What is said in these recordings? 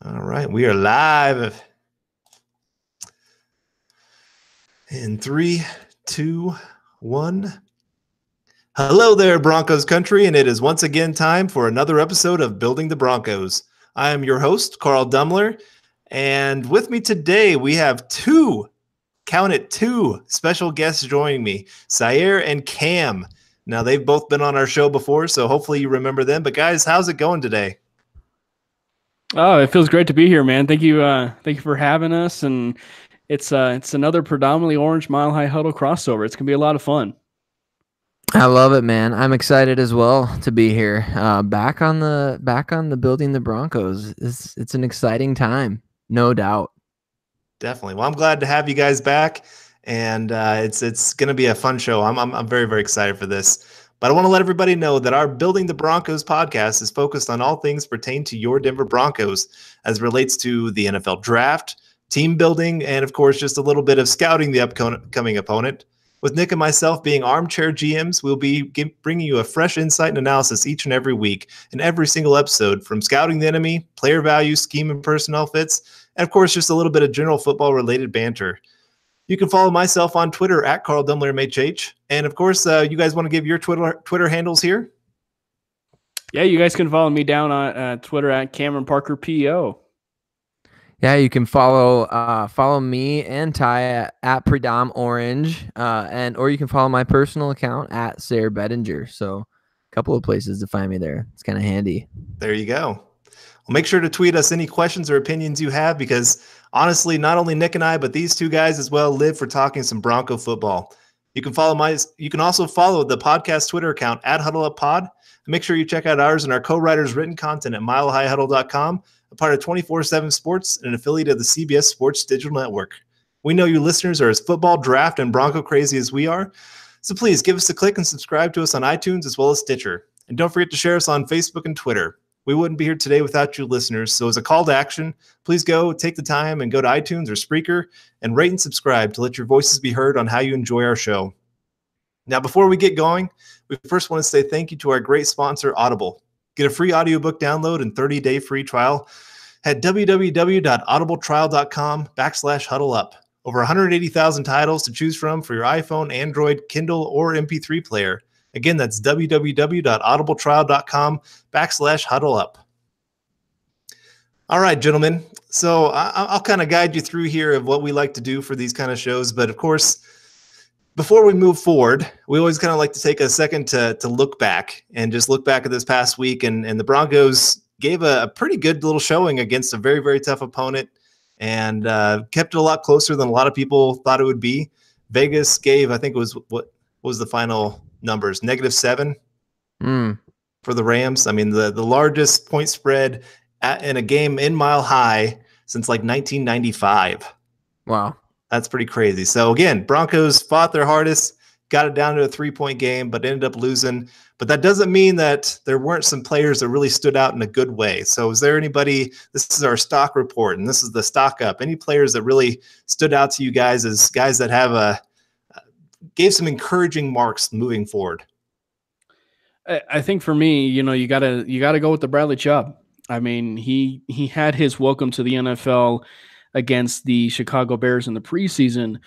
All right, we are live in 3, 2, 1. Hello there, Broncos country, and it is once again time for another episode of Building the Broncos. I am your host, Carl Dumler, and with me today we have two special guests joining me, Sayer and Cam. Now, they've both been on our show before, so hopefully you remember them. But guys, how's it going today? Oh, it feels great to be here, man. Thank you for having us. And it's another predominantly orange Mile High Huddle crossover. It's gonna be a lot of fun. I love it, man. I'm excited as well to be here. Back on the Building the Broncos. It's an exciting time, no doubt. Definitely. Well, I'm glad to have you guys back, and it's going to be a fun show. I'm very, very excited for this. But I want to let everybody know that our Building the Broncos podcast is focused on all things pertaining to your Denver Broncos as relates to the NFL draft, team building, and of course, just a little bit of scouting the upcoming opponent. With Nick and myself being armchair GMs, we'll be bringing you a fresh insight and analysis each and every week in every single episode, from scouting the enemy, player value, scheme and personnel fits, and of course, just a little bit of general football-related banter. You can follow myself on Twitter at Carl Dumler MHH. And of course, you guys want to give your Twitter handles here? Yeah, you guys can follow me down on Twitter at Cameron Parker PO. Yeah, you can follow me and Ty at Predom Orange, or you can follow my personal account at Sayer Bettinger. So a couple of places to find me there. It's kind of handy. There you go. Well, make sure to tweet us any questions or opinions you have, because honestly, not only Nick and I, but these two guys as well live for talking some Bronco football. You can also follow the podcast Twitter account at HuddleUpPod. And make sure you check out ours and our co-writers' written content at milehighhuddle.com, a part of 24/7 Sports and an affiliate of the CBS Sports Digital Network. We know you listeners are as football, draft, and Bronco crazy as we are, so please give us a click and subscribe to us on iTunes as well as Stitcher. And don't forget to share us on Facebook and Twitter. We wouldn't be here today without you listeners, so as a call to action, please take the time and go to iTunes or Spreaker and rate and subscribe to let your voices be heard on how you enjoy our show. Now, before we get going, we first want to say thank you to our great sponsor, Audible. Get a free audiobook download and 30-day free trial at www.audibletrial.com/huddleup. Over 180,000 titles to choose from for your iPhone, Android, Kindle, or MP3 player. Again, that's www.audibletrial.com/huddleup. All right, gentlemen. So I'll kind of guide you through here of what we like to do for these kind of shows. But of course, before we move forward, we always kind of like to take a second to look back and just look back at this past week. And the Broncos gave a pretty good little showing against a very, very tough opponent, and kept it a lot closer than a lot of people thought it would be. Vegas gave, I think it was, what was the final numbers? -7 for the Rams. I mean, the largest point spread in a game in Mile High since like 1995. Wow. That's pretty crazy. So again, Broncos fought their hardest, got it down to a 3-point game, but ended up losing. But that doesn't mean that there weren't some players that really stood out in a good way. So is there anybody, this is our stock report, and this is the stock up, any players that really stood out to you guys as guys that have gave some encouraging marks moving forward? I think for me, you gotta go with the Bradley Chubb. I mean, he had his welcome to the NFL against the Chicago Bears in the preseason,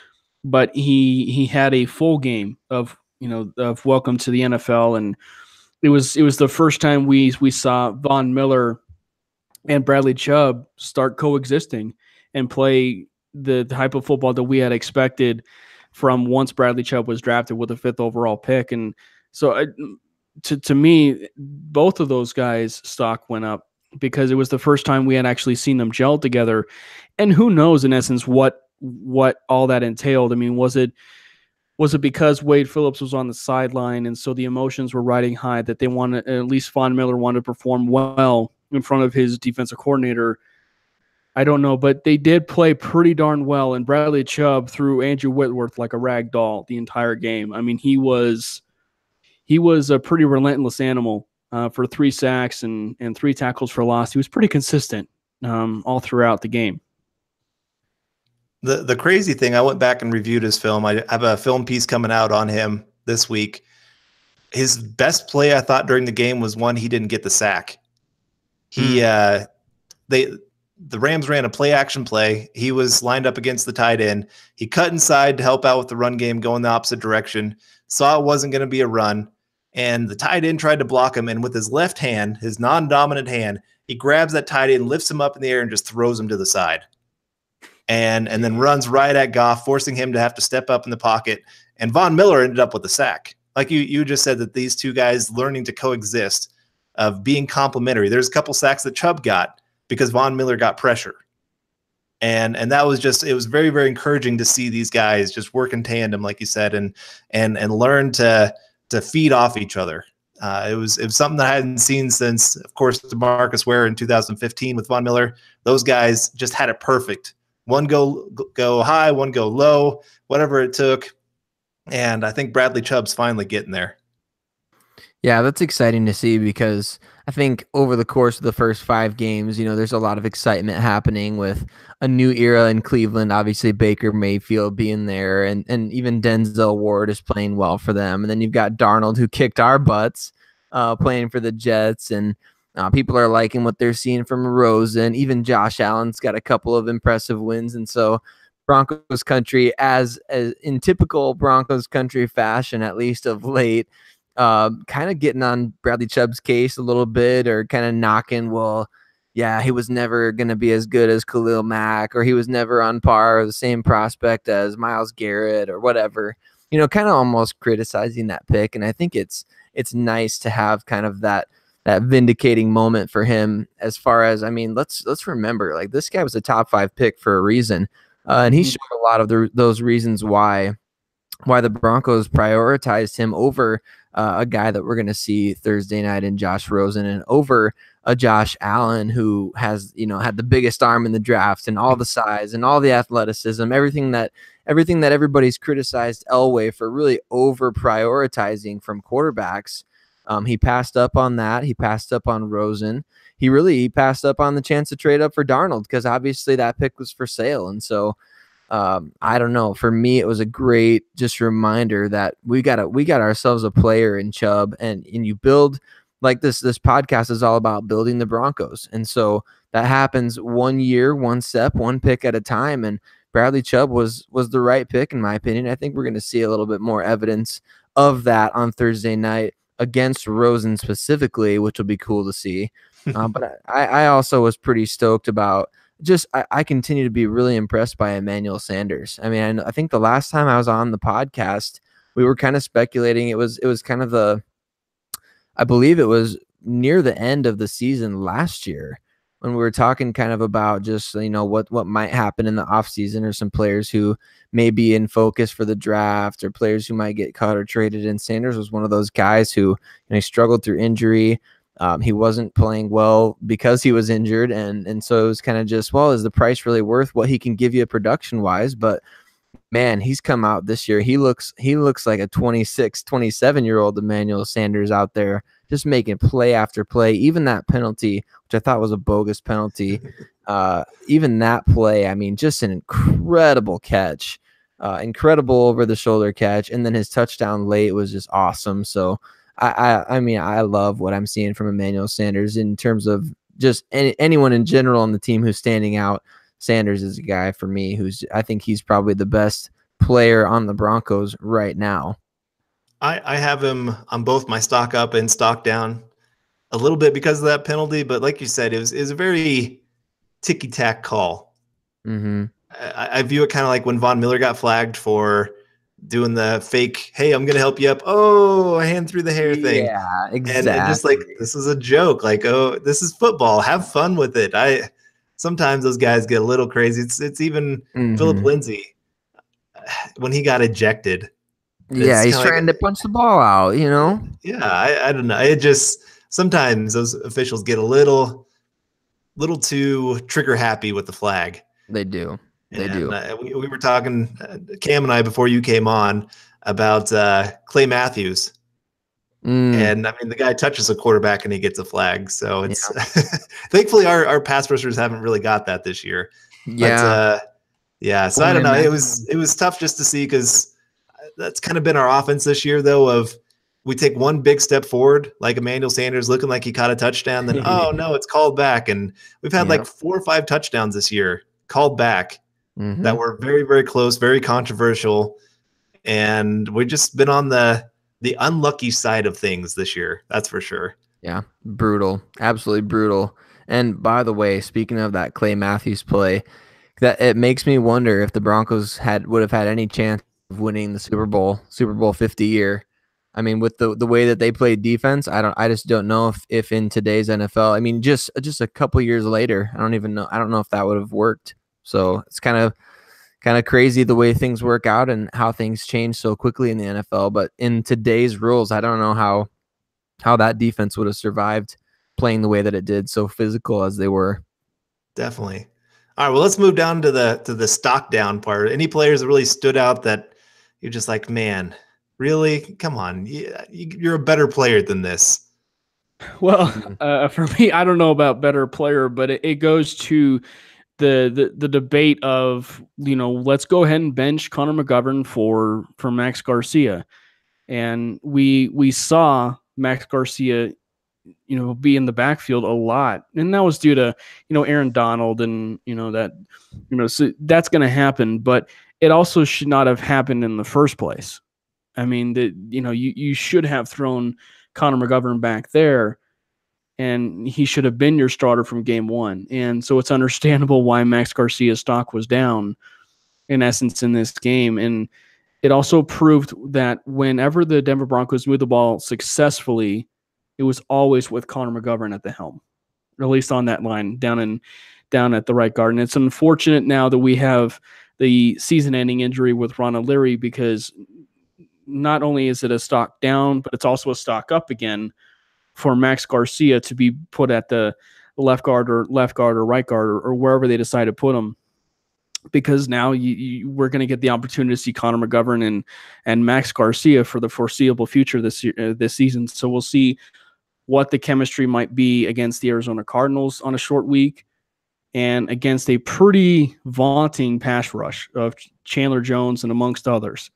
but he had a full game of welcome to the NFL, and it was the first time we saw Von Miller and Bradley Chubb start coexisting and play the type of football that we had expected from once Bradley Chubb was drafted with a 5th overall pick. And so to me, both of those guys' stock went up because it was the first time we had actually seen them gel together. And who knows, in essence, what all that entailed. I mean, was it because Wade Phillips was on the sideline and so the emotions were riding high that they wanted, at least Von Miller wanted to perform well in front of his defensive coordinator? I don't know, but they did play pretty darn well, and Bradley Chubb threw Andrew Whitworth like a rag doll the entire game. I mean, he was a pretty relentless animal for 3 sacks and 3 tackles for loss. He was pretty consistent all throughout the game. The crazy thing, I went back and reviewed his film. I have a film piece coming out on him this week. His best play, I thought, during the game was one he didn't get the sack. the Rams ran a play action play. He was lined up against the tight end. He cut inside to help out with the run game, going the opposite direction, saw it wasn't going to be a run, and the tight end tried to block him. And with his left hand, his non-dominant hand, he grabs that tight end, lifts him up in the air, and just throws him to the side. And then runs right at Goff, forcing him to have to step up in the pocket. And Von Miller ended up with a sack. Like you just said, that these two guys learning to coexist, of being complementary. There's a couple sacks that Chubb got because Von Miller got pressure. And that was just, it was very, very encouraging to see these guys just work in tandem, like you said, and learn to feed off each other. It was something that I hadn't seen since, of course, DeMarcus Ware in 2015 with Von Miller. Those guys just had it perfect. One go high, one go low, whatever it took. And I think Bradley Chubb's finally getting there. Yeah, that's exciting to see, because I think over the course of the first 5 games, there's a lot of excitement happening with a new era in Cleveland. Obviously, Baker Mayfield being there, and even Denzel Ward is playing well for them. And then you've got Darnold, who kicked our butts, playing for the Jets, and people are liking what they're seeing from Rosen. Even Josh Allen's got a couple of impressive wins, and so Broncos country, as in typical Broncos country fashion, at least of late, kind of getting on Bradley Chubb's case a little bit, or kind of knocking, well, yeah, he was never going to be as good as Khalil Mack, or he was never on par or the same prospect as Myles Garrett or whatever, kind of almost criticizing that pick. And I think it's nice to have kind of that vindicating moment for him, as far as, let's remember, like, this guy was a top 5 pick for a reason. And he showed a lot of those reasons why the Broncos prioritized him over a guy that we're going to see Thursday night in Josh Rosen, and over a Josh Allen, who has, had the biggest arm in the draft and all the size and all the athleticism, everything that everybody's criticized Elway for really over prioritizing from quarterbacks. He passed up on that. He passed up on Rosen. He passed up on the chance to trade up for Darnold, because obviously that pick was for sale. And so I don't know. For me, it was a great just reminder that we got ourselves a player in Chubb, and you build, like, this podcast is all about building the Broncos. And so that happens 1 year, one step, one pick at a time. And Bradley Chubb was the right pick, in my opinion. I think we're going to see a little bit more evidence of that on Thursday night against Rosen specifically, which will be cool to see. But I also was pretty stoked about, I continue to be really impressed by Emmanuel Sanders. I think the last time I was on the podcast, we were kind of speculating. It was kind of I believe it was near the end of the season last year, when we were talking kind of about just, what might happen in the offseason, or some players who may be in focus for the draft, or players who might get cut or traded. And Sanders was one of those guys who, he struggled through injury. He wasn't playing well because he was injured. And so it was kind of just, well, is the price really worth what he can give you production wise? But man, he's come out this year. He looks like a 26, 27-year-old Emmanuel Sanders out there, just making play after play. Even that penalty, which I thought was a bogus penalty, even that play, just an incredible catch, incredible over-the-shoulder catch. And then his touchdown late was just awesome. So, I love what I'm seeing from Emmanuel Sanders in terms of just anyone in general on the team who's standing out. Sanders is a guy for me I think he's probably the best player on the Broncos right now. I have him on both my stock up and stock down a little bit because of that penalty. But like you said, it was a very ticky-tack call. Mm-hmm. I view it kind of like when Von Miller got flagged for doing the fake, hey, I'm going to help you up. Oh, a hand through the hair thing. Yeah, exactly. And just like, this is a joke. Like, oh, this is football. Have fun with it. Sometimes those guys get a little crazy. It's even Philip Lindsay when he got ejected. Yeah, he's trying to punch the ball out, Yeah, I don't know. It just, sometimes those officials get a little too trigger happy with the flag. They do. They do. do. We were talking, Cam and I, before you came on, about Clay Matthews. And the guy touches a quarterback and he gets a flag. So it's thankfully our pass rushers haven't really got that this year. Yeah. But, so I don't know. It was tough just to see, because that's kind of been our offense this year, though, of we take one big step forward, like Emmanuel Sanders looking like he caught a touchdown, then, oh, no, it's called back. And we've had like 4 or 5 touchdowns this year called back that were very, very close, very controversial. And we've just been on the unlucky side of things this year. That's for sure. Yeah, brutal. Absolutely brutal. And by the way, speaking of that Clay Matthews play, that it makes me wonder if the Broncos would have had any chance of winning the Super Bowl 50 year. I mean, with the way that they played defense, I just don't know if in today's NFL, I mean, just a couple years later, I don't know if that would have worked. So it's kind of crazy the way things work out and how things change so quickly in the NFL. But in today's rules, I don't know how that defense would have survived playing the way that it did, so physical as they were. Definitely. All right, well, let's move down to the stock down part. Any players that really stood out that you're just like, man, really? Come on. You're a better player than this. Well, for me, I don't know about better player, but it goes to the debate of, let's go ahead and bench Connor McGovern for Max Garcia. And we saw Max Garcia, be in the backfield a lot. And that was due to, Aaron Donald and, so that's going to happen. But it also should not have happened in the first place. I mean, you should have thrown Connor McGovern back there, and he should have been your starter from game one. And so it's understandable why Max Garcia's stock was down, in essence, in this game. And it also proved that whenever the Denver Broncos moved the ball successfully, it was always with Connor McGovern at the helm, or at least on that line down at the right guard. And it's unfortunate now that we have the season-ending injury with Ron O'Leary, because not only is it a stock down, but it's also a stock up again for Max Garcia to be put at the left guard or right guard or wherever they decide to put him. Because now we're going to get the opportunity to see Connor McGovern and Max Garcia for the foreseeable future this season. So we'll see what the chemistry might be against the Arizona Cardinals on a short week and against a pretty vaunting pass rush of Chandler Jones and amongst others.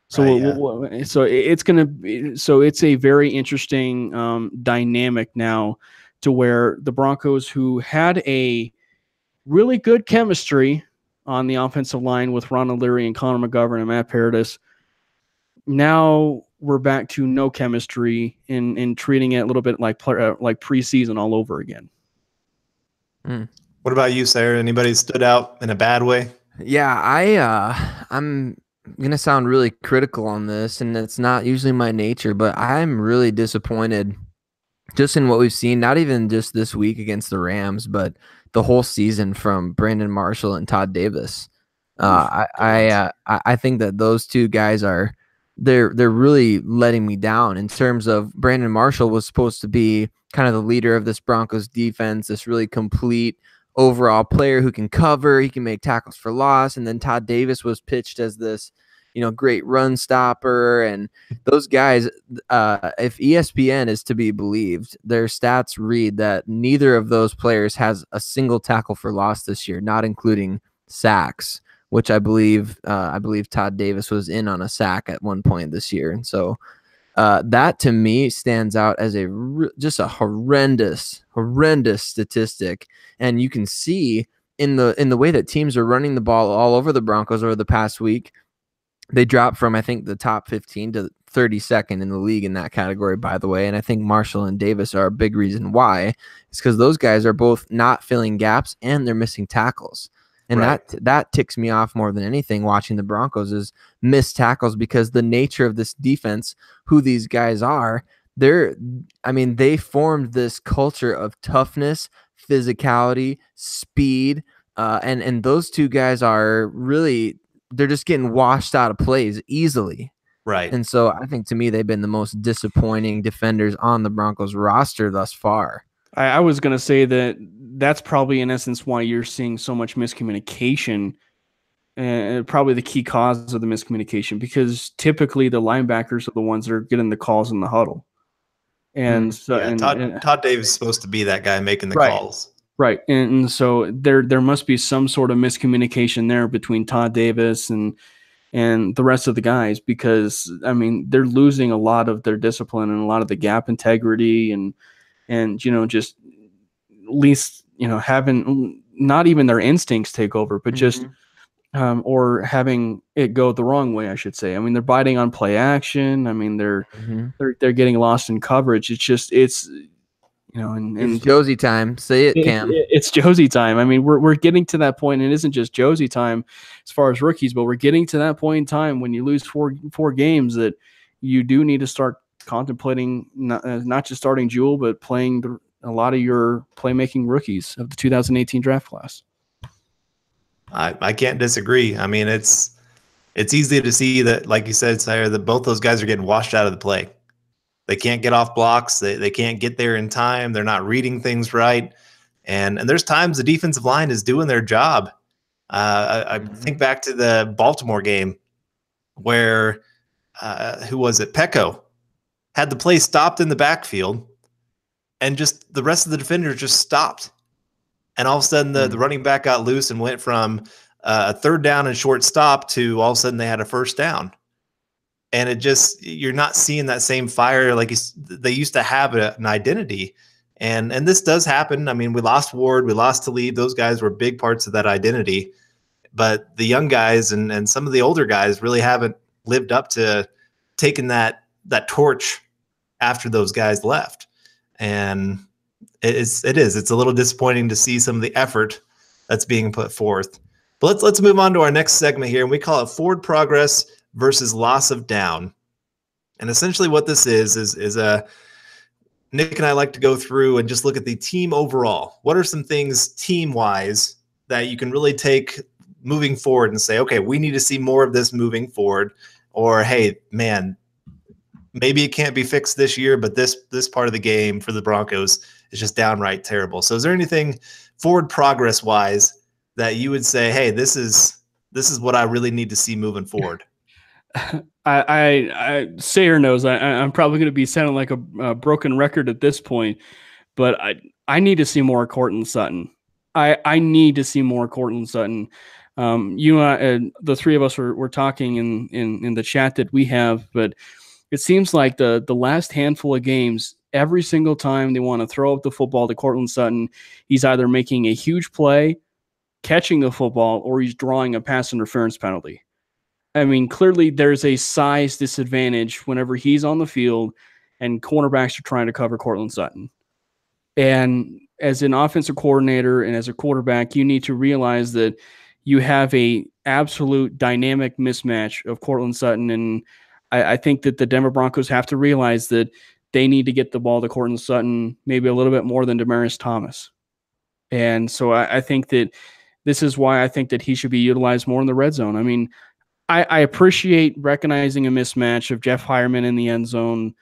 So it's a very interesting dynamic now, to where the Broncos, who had a really good chemistry on the offensive line with Ron O'Leary and Connor McGovern and Matt Paradis, now we're back to no chemistry in treating it a little bit like preseason all over again. What about you, Sarah? Anybody stood out in a bad way? Yeah, I'm going to sound really critical on this, and it's not usually my nature, but I'm really disappointed just in what we've seen, not even just this week against the Rams, but the whole season from Brandon Marshall and Todd Davis. I think that those two guys they're really letting me down in terms of Brandon Marshall was supposed to be kind of the leader of this Broncos defense, this really complete overall player who can cover, he can make tackles for loss. And then Todd Davis was pitched as this, great run stopper. And those guys, if ESPN is to be believed, their stats read that neither of those players has a single tackle for loss this year, not including sacks, which I believe Todd Davis was in on a sack at one point this year. And so that to me stands out as just a horrendous statistic. And you can see in the way that teams are running the ball all over the Broncos over the past week, they dropped from, I think, the top 15 to 32nd in the league in that category, by the way. And I think Marshall and Davis are a big reason why. It's because those guys are both not filling gaps and they're missing tackles. And that ticks me off more than anything watching the Broncos is missed tackles, because the nature of this defense, who these guys are, they formed this culture of toughness, physicality, speed, and those two guys are really, they're just getting washed out of plays easily. Right. And so I think to me, they've been the most disappointing defenders on the Broncos roster thus far. I was going to say that's probably in essence why you're seeing so much miscommunication, and probably the key cause of the miscommunication, because typically the linebackers are the ones that are getting the calls in the huddle. And Todd Davis is supposed to be that guy making the calls. Right. And so there must be some sort of miscommunication there between Todd Davis and and the rest of the guys, because I mean they're losing a lot of their discipline and a lot of the gap integrity and just at least having not even their instincts take over, but just or having it go the wrong way, I should say. I mean, they're biting on play action. I mean, they're getting lost in coverage. It's it's Josie time. Say it, Cam. It's Josie time. I mean, we're getting to that point, and it isn't just Josie time as far as rookies, but we're getting to that point in time when you lose four games that you do need to start contemplating not just starting Jewel, but playing a lot of your playmaking rookies of the 2018 draft class. I can't disagree. I mean, it's easy to see that, like you said, Sire, that both those guys are getting washed out of the play. They can't get off blocks. They can't get there in time. They're not reading things right. And there's times the defensive line is doing their job. I think back to the Baltimore game where, who was it? Pecco had the play stopped in the backfield, and just the rest of the defenders just stopped. And all of a sudden, the running back got loose and went from a third down and short stop to all of a sudden they had a first down. And it just, you're not seeing that same fire like they used to have an identity. And this does happen. I mean, we lost Ward, we lost Talib. Those guys were big parts of that identity. But the young guys and some of the older guys really haven't lived up to taking that torch after those guys left. And it's a little disappointing to see some of the effort that's being put forth. But let's move on to our next segment here, and we call it forward progress versus loss of down. And essentially what this is Nick and I like to go through and just look at the team overall. What are some things team-wise that you can really take moving forward and say, okay, we need to see more of this moving forward, or hey, man, maybe it can't be fixed this year, but this part of the game for the Broncos is just downright terrible. So is there anything forward progress wise that you would say, hey, this is what I really need to see moving forward? I Sayer knows I'm probably going to be sounding like a broken record at this point, but I need to see more Courtland Sutton. I need to see more Courtland Sutton. The three of us were talking in the chat that we have, but it seems like the last handful of games, every single time they want to throw up the football to Courtland Sutton, he's either making a huge play, catching the football, or he's drawing a pass interference penalty. I mean, clearly there's a size disadvantage whenever he's on the field and cornerbacks are trying to cover Courtland Sutton. And as an offensive coordinator and as a quarterback, you need to realize that you have a absolute dynamic mismatch of Courtland Sutton. And I think that the Denver Broncos have to realize that they need to get the ball to Courtland Sutton maybe a little bit more than Demaryius Thomas. And so I think that this is why I think that he should be utilized more in the red zone. I mean, I appreciate recognizing a mismatch of Jeff Hireman in the end zone,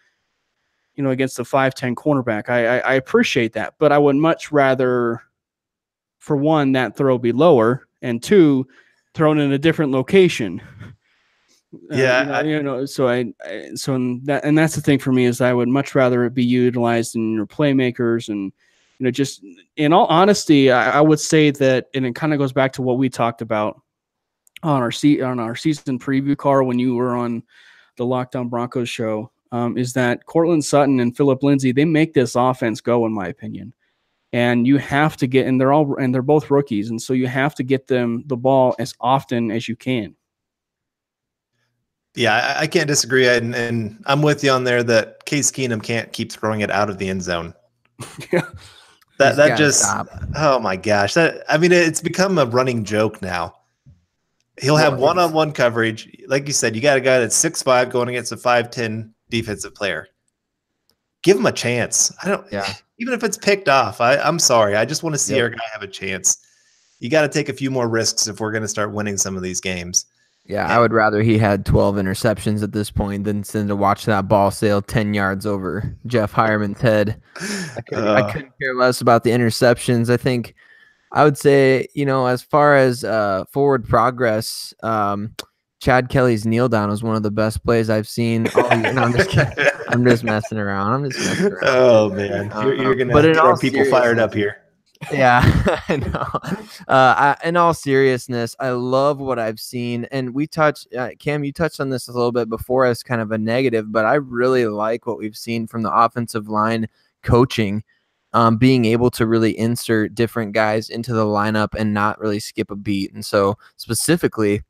against the 5'10" cornerback. I appreciate that, but I would much rather, for one, that throw be lower, and two, thrown in a different location. Yeah, so that's the thing for me is I would much rather it be utilized in your playmakers and just in all honesty, I would say that, and it kind of goes back to what we talked about on our season preview, Carl, when you were on the Lockdown Broncos show, is that Courtland Sutton and Phillip Lindsay, they make this offense go, in my opinion. And you have to get, and they're both rookies, and so you have to get them the ball as often as you can. Yeah, I can't disagree, and I'm with you on there that Case Keenum can't keep throwing it out of the end zone. Yeah. That just stop. Oh my gosh. It's become a running joke now. He'll have one-on-one coverage. Like you said, you got a guy that's 6'5" going against a 5'10" defensive player. Give him a chance. Even if it's picked off, I'm sorry. I just want to see our guy have a chance. You got to take a few more risks if we're going to start winning some of these games. Yeah, I would rather he had 12 interceptions at this point than to watch that ball sail 10 yards over Jeff Hireman's head. I couldn't care less about the interceptions. I think I would say, as far as forward progress, Chad Kelly's kneel down was one of the best plays I've seen all year. No, I'm just kidding. I'm just messing around. Oh, man. You're going to get people fired up here. Yeah, I know. In all seriousness, I love what I've seen, and we touched, Cam, you touched on this a little bit before as kind of a negative, but I really like what we've seen from the offensive line coaching, being able to really insert different guys into the lineup and not really skip a beat. And so specifically,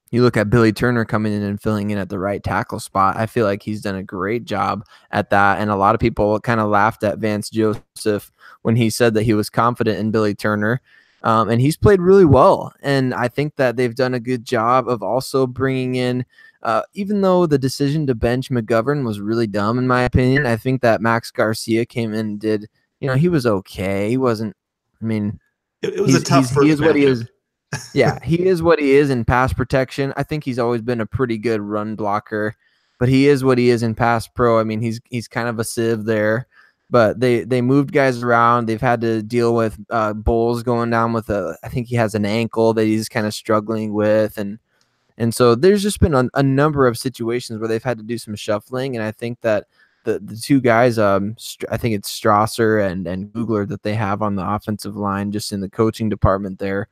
you look at Billy Turner coming in and filling in at the right tackle spot. I feel like he's done a great job at that. And a lot of people kind of laughed at Vance Joseph when he said that he was confident in Billy Turner. And he's played really well. And I think that they've done a good job of also bringing in, even though the decision to bench McGovern was really dumb, in my opinion, I think that Max Garcia came in and did, he was okay. He wasn't, I mean, it was a tough first he is what he matchup. is. Yeah, he is what he is in pass protection. I think he's always been a pretty good run blocker, but he is what he is in pass pro. I mean, he's kind of a sieve there, but they moved guys around. They've had to deal with Bowles going down with I think he has an ankle that he's kind of struggling with, and so there's just been a number of situations where they've had to do some shuffling, and I think that the two guys, I think it's Strasser and Googler that they have on the offensive line, just in the coaching department there.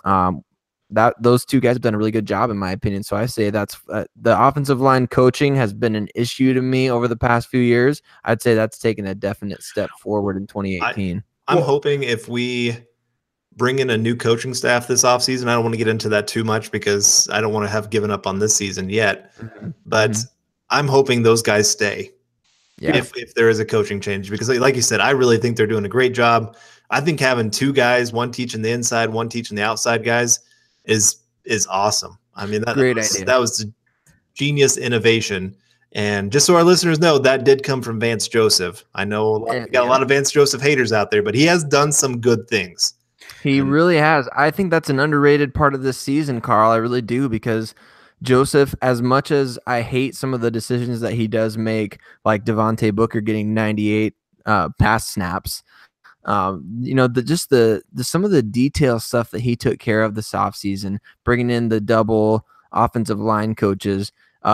That those two guys have done a really good job, in my opinion. So I say that's the offensive line coaching has been an issue to me over the past few years. I'd say that's taken a definite step forward in 2018. I'm hoping if we bring in a new coaching staff this offseason, I don't want to get into that too much because I don't want to have given up on this season yet, but I'm hoping those guys stay. Yeah. If there is a coaching change, because like you said, I really think they're doing a great job. I think having two guys, one teaching the inside, one teaching the outside guys is awesome. I mean, that was a genius innovation. And just so our listeners know, that did come from Vance Joseph. I know we got a lot of Vance Joseph haters out there, but he has done some good things. He really has. I think that's an underrated part of this season, Carl. I really do, because Joseph, as much as I hate some of the decisions that he does make, like Devontae Booker getting 98 pass snaps, some of the detail stuff that he took care of this offseason, bringing in the double offensive line coaches.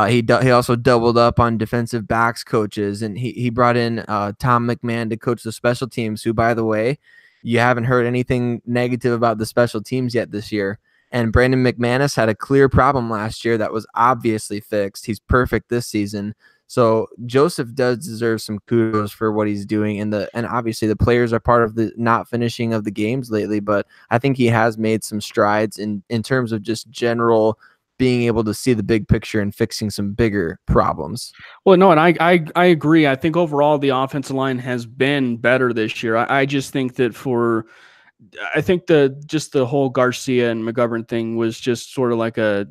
He also doubled up on defensive backs coaches, and he brought in Tom McMahon to coach the special teams, who, by the way, you haven't heard anything negative about the special teams yet this year. And Brandon McManus had a clear problem last year that was obviously fixed. He's perfect this season. So Joseph does deserve some kudos for what he's doing, and obviously the players are part of the not finishing of the games lately, but I think he has made some strides in terms of just general being able to see the big picture and fixing some bigger problems. Well, no, and I agree. I think overall the offensive line has been better this year. I just think that the whole Garcia and McGovern thing was just sort of like a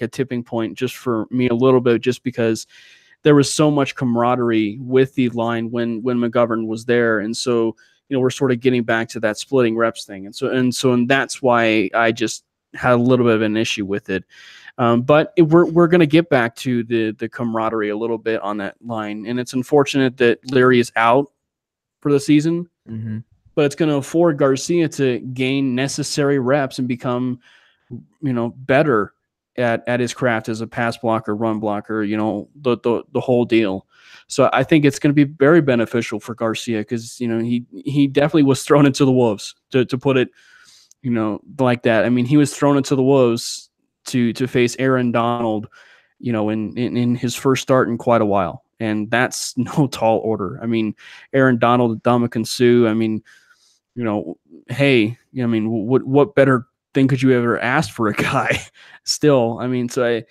tipping point just for me a little bit, just because there was so much camaraderie with the line when McGovern was there. And so, we're sort of getting back to that splitting reps thing. And that's why I just had a little bit of an issue with it. But we're going to get back to the camaraderie a little bit on that line. And it's unfortunate that Leary is out for the season, but it's going to afford Garcia to gain necessary reps and become, better at his craft as a pass blocker, run blocker, the whole deal. So I think it's going to be very beneficial for Garcia, because, he definitely was thrown into the wolves, to put it, like that. I mean, he was thrown into the wolves to face Aaron Donald, in his first start in quite a while. And that's no tall order. I mean, Aaron Donald, Ndamukong Suh, I mean, what better thing could you ever ask for a guy still? I mean, so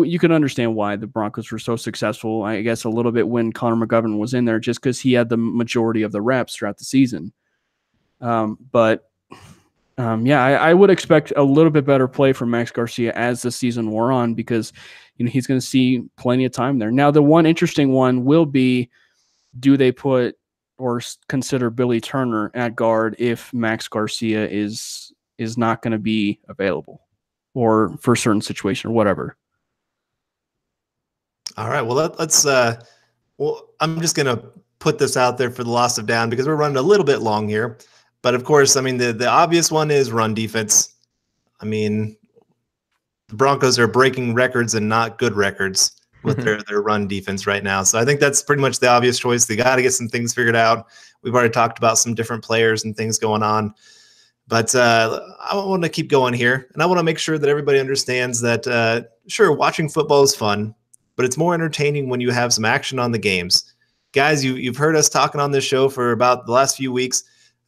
you can understand why the Broncos were so successful, I guess, a little bit when Connor McGovern was in there, just because he had the majority of the reps throughout the season. I would expect a little bit better play from Max Garcia as the season wore on, because he's going to see plenty of time there. Now, the one interesting one will be, do they put or consider Billy Turner at guard if Max Garcia is not going to be available, or for a certain situation or whatever? All right. Well, let's. I'm just going to put this out there for the loss of down, because we're running a little bit long here. But of course, I mean, the obvious one is run defense. I mean, the Broncos are breaking records and not good records with their run defense right now. So I think that's pretty much the obvious choice. They got to get some things figured out. We've already talked about some different players and things going on. But I want to keep going here, and I want to make sure that everybody understands that, sure, watching football is fun, but it's more entertaining when you have some action on the games. Guys, you've heard us talking on this show for about the last few weeks,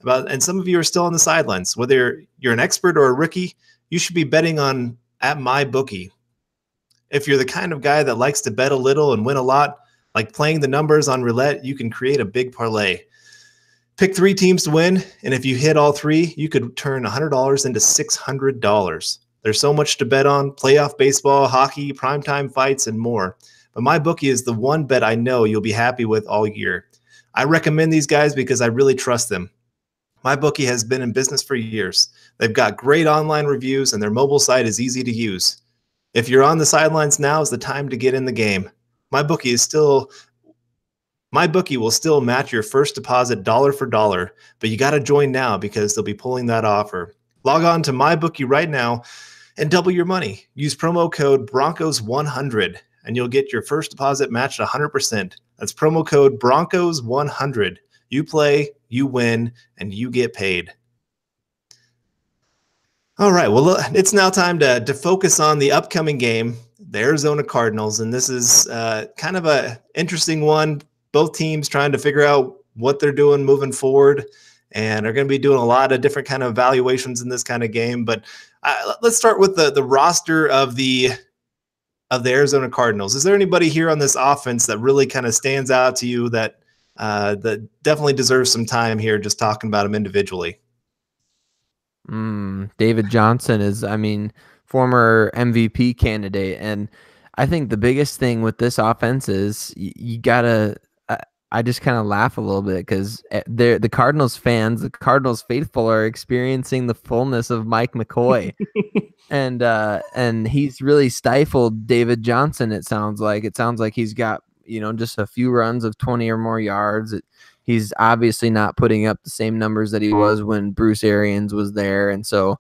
and some of you are still on the sidelines. Whether you're an expert or a rookie, you should be betting at MyBookie. If you're the kind of guy that likes to bet a little and win a lot, like playing the numbers on roulette, you can create a big parlay. Pick 3 teams to win, and if you hit all 3, you could turn $100 into $600. There's so much to bet on: playoff baseball, hockey, primetime fights, and more. But MyBookie is the one bet I know you'll be happy with all year. I recommend these guys because I really trust them. MyBookie has been in business for years. They've got great online reviews, and their mobile site is easy to use. If you're on the sidelines, now is the time to get in the game. MyBookie will still match your first deposit dollar for dollar, but you got to join now because they'll be pulling that offer. Log on to MyBookie right now and double your money. Use promo code Broncos100 and you'll get your first deposit matched 100%. That's promo code Broncos100. You play, you win, and you get paid. All right, well, it's now time to focus on the upcoming game, the Arizona Cardinals, and this is kind of an interesting one. Both teams trying to figure out what they're doing moving forward, and are going to be doing a lot of different kind of evaluations in this kind of game. But let's start with the roster of the Arizona Cardinals. Is there anybody here on this offense that really kind of stands out to you that definitely deserves some time here, just talking about them individually? David Johnson is, former MVP candidate, and I think the biggest thing with this offense is you gotta. I just kind of laugh a little bit because the Cardinals fans, the Cardinals faithful, are experiencing the fullness of Mike McCoy, and he's really stifled David Johnson. It sounds like he's got just a few runs of 20 or more yards. He's obviously not putting up the same numbers that he was when Bruce Arians was there, and so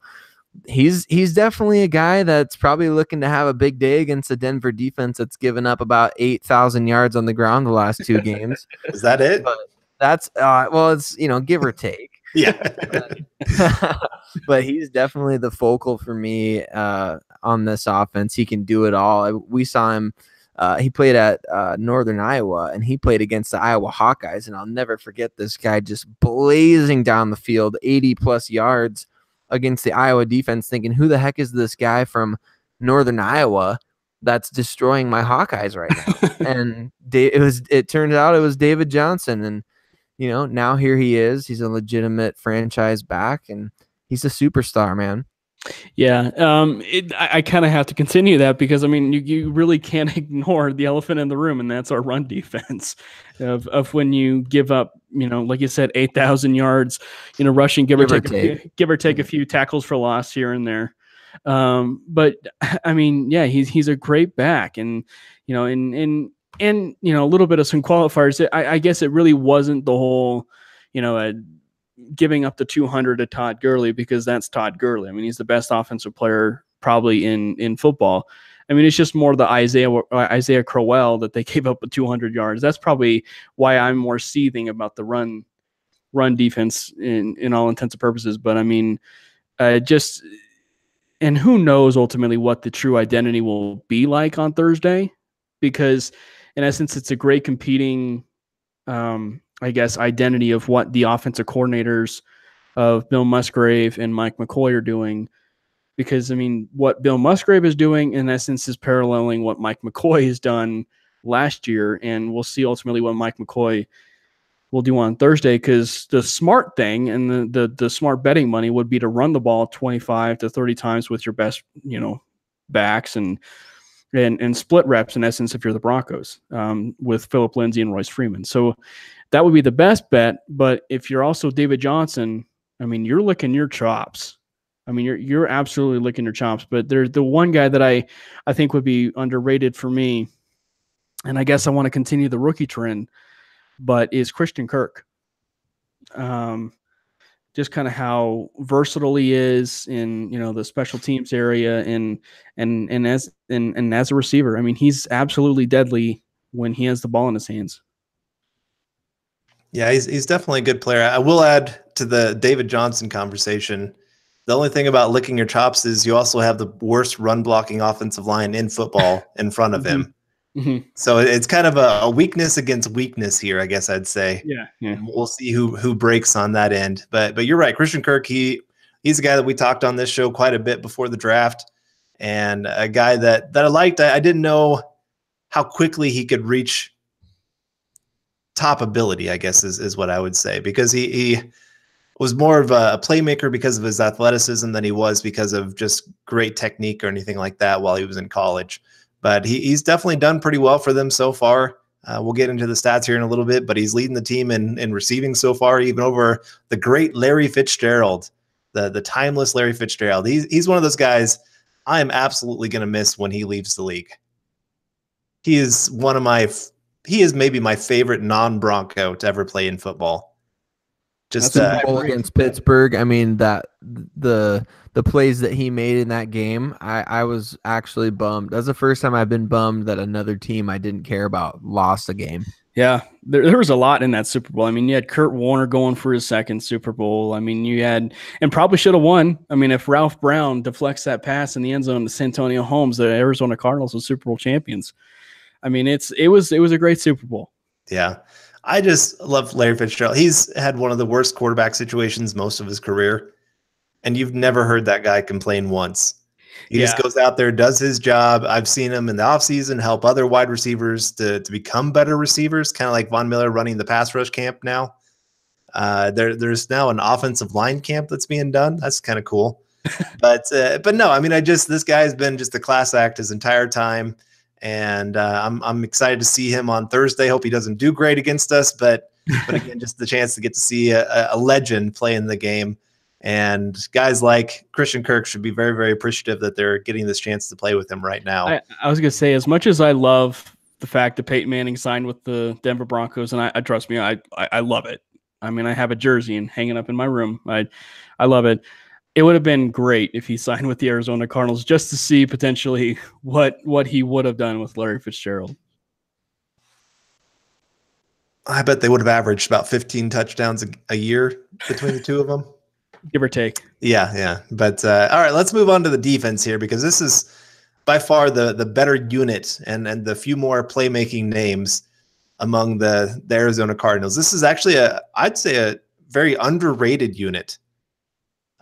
he's definitely a guy that's probably looking to have a big day against the Denver defense that's given up about 8,000 yards on the ground the last 2 games. Is that it? But that's it's give or take. Yeah. But he's definitely the focal for me on this offense. He can do it all. We saw him. He played at Northern Iowa, and he played against the Iowa Hawkeyes, and I'll never forget this guy just blazing down the field, 80-plus yards against the Iowa defense, thinking, who the heck is this guy from Northern Iowa that's destroying my Hawkeyes right now? And it turned out it was David Johnson, and now here he is. He's a legitimate franchise back, and he's a superstar, man. Yeah, I kind of have to continue that because you really can't ignore the elephant in the room, and that's our run defense. Of when you give up, like you said, 8,000 yards, rushing, give or take a few tackles for loss here and there. But he's a great back, and and a little bit of some qualifiers. I guess it really wasn't the whole, giving up the 200 to Todd Gurley, because that's Todd Gurley. He's the best offensive player probably in football. It's just more the Isaiah Crowell that they gave up with 200 yards. That's probably why I'm more seething about the run defense in all intents and purposes. But and who knows ultimately what the true identity will be like on Thursday, because in essence, it's a great competing identity of what the offensive coordinators of Bill Musgrave and Mike McCoy are doing. Because, what Bill Musgrave is doing, in essence, is paralleling what Mike McCoy has done last year. And we'll see ultimately what Mike McCoy will do on Thursday, because the smart thing and the smart betting money would be to run the ball 25 to 30 times with your best, backs and split reps, in essence, if you're the Broncos, with Phillip Lindsay and Royce Freeman. So that would be the best bet. But if you're also David Johnson, you're licking your chops. You're absolutely licking your chops. But there's the one guy that I think would be underrated for me, and I guess I want to continue the rookie trend, but is Christian Kirk. just kind of how versatile he is in, the special teams area and as a receiver. I mean, he's absolutely deadly when he has the ball in his hands. Yeah, he's definitely a good player. I will add to the David Johnson conversation. The only thing about licking your chops is you also have the worst run blocking offensive line in football in front of him. Mm-hmm. So it's kind of a weakness against weakness here, I guess I'd say. Yeah. And we'll see who breaks on that end. But you're right, Christian Kirk. He's a guy that we talked on this show quite a bit before the draft, and a guy that I liked. I didn't know how quickly he could reach top ability, I guess is what I would say, because he was more of a playmaker because of his athleticism than he was because of just great technique or anything like that while he was in college. But he's definitely done pretty well for them so far. We'll get into the stats here in a little bit, but he's leading the team in receiving so far, even over the great Larry Fitzgerald, the timeless Larry Fitzgerald. He's one of those guys I am absolutely going to miss when he leaves the league. He is maybe my favorite non-Bronco to ever play in football. Just against Pittsburgh. I mean, that the plays that he made in that game, I was actually bummed. That's the first time I've been bummed that another team I didn't care about lost a game. Yeah, there was a lot in that Super Bowl. I mean, you had Kurt Warner going for his second Super Bowl. I mean, you had, and probably should have won. I mean, if Ralph Brown deflects that pass in the end zone to Santonio Holmes, the Arizona Cardinals were Super Bowl champions. I mean, it was a great Super Bowl. Yeah. I just love Larry Fitzgerald. He's had one of the worst quarterback situations most of his career, and you've never heard that guy complain once. He just goes out there, does his job. I've seen him in the offseason help other wide receivers to become better receivers, kind of like Von Miller running the pass rush camp now. There's now an offensive line camp that's being done. That's kind of cool. But no, I mean, this guy has been just a class act his entire time. And I'm excited to see him on Thursday. Hope he doesn't do great against us, but again, just the chance to get to see a legend play in the game. And guys like Christian Kirk should be very, very appreciative that they're getting this chance to play with him right now. I was going to say, as much as I love the fact that Peyton Manning signed with the Denver Broncos, and I trust me, I love it. I mean, I have a jersey and hanging up in my room. I love it. It would have been great if he signed with the Arizona Cardinals just to see potentially what he would have done with Larry Fitzgerald. I bet they would have averaged about 15 touchdowns a year between the two of them. Give or take. Yeah. But all right, let's move on to the defense here, because this is by far the better unit and the few more playmaking names among the Arizona Cardinals. This is actually I'd say a very underrated unit.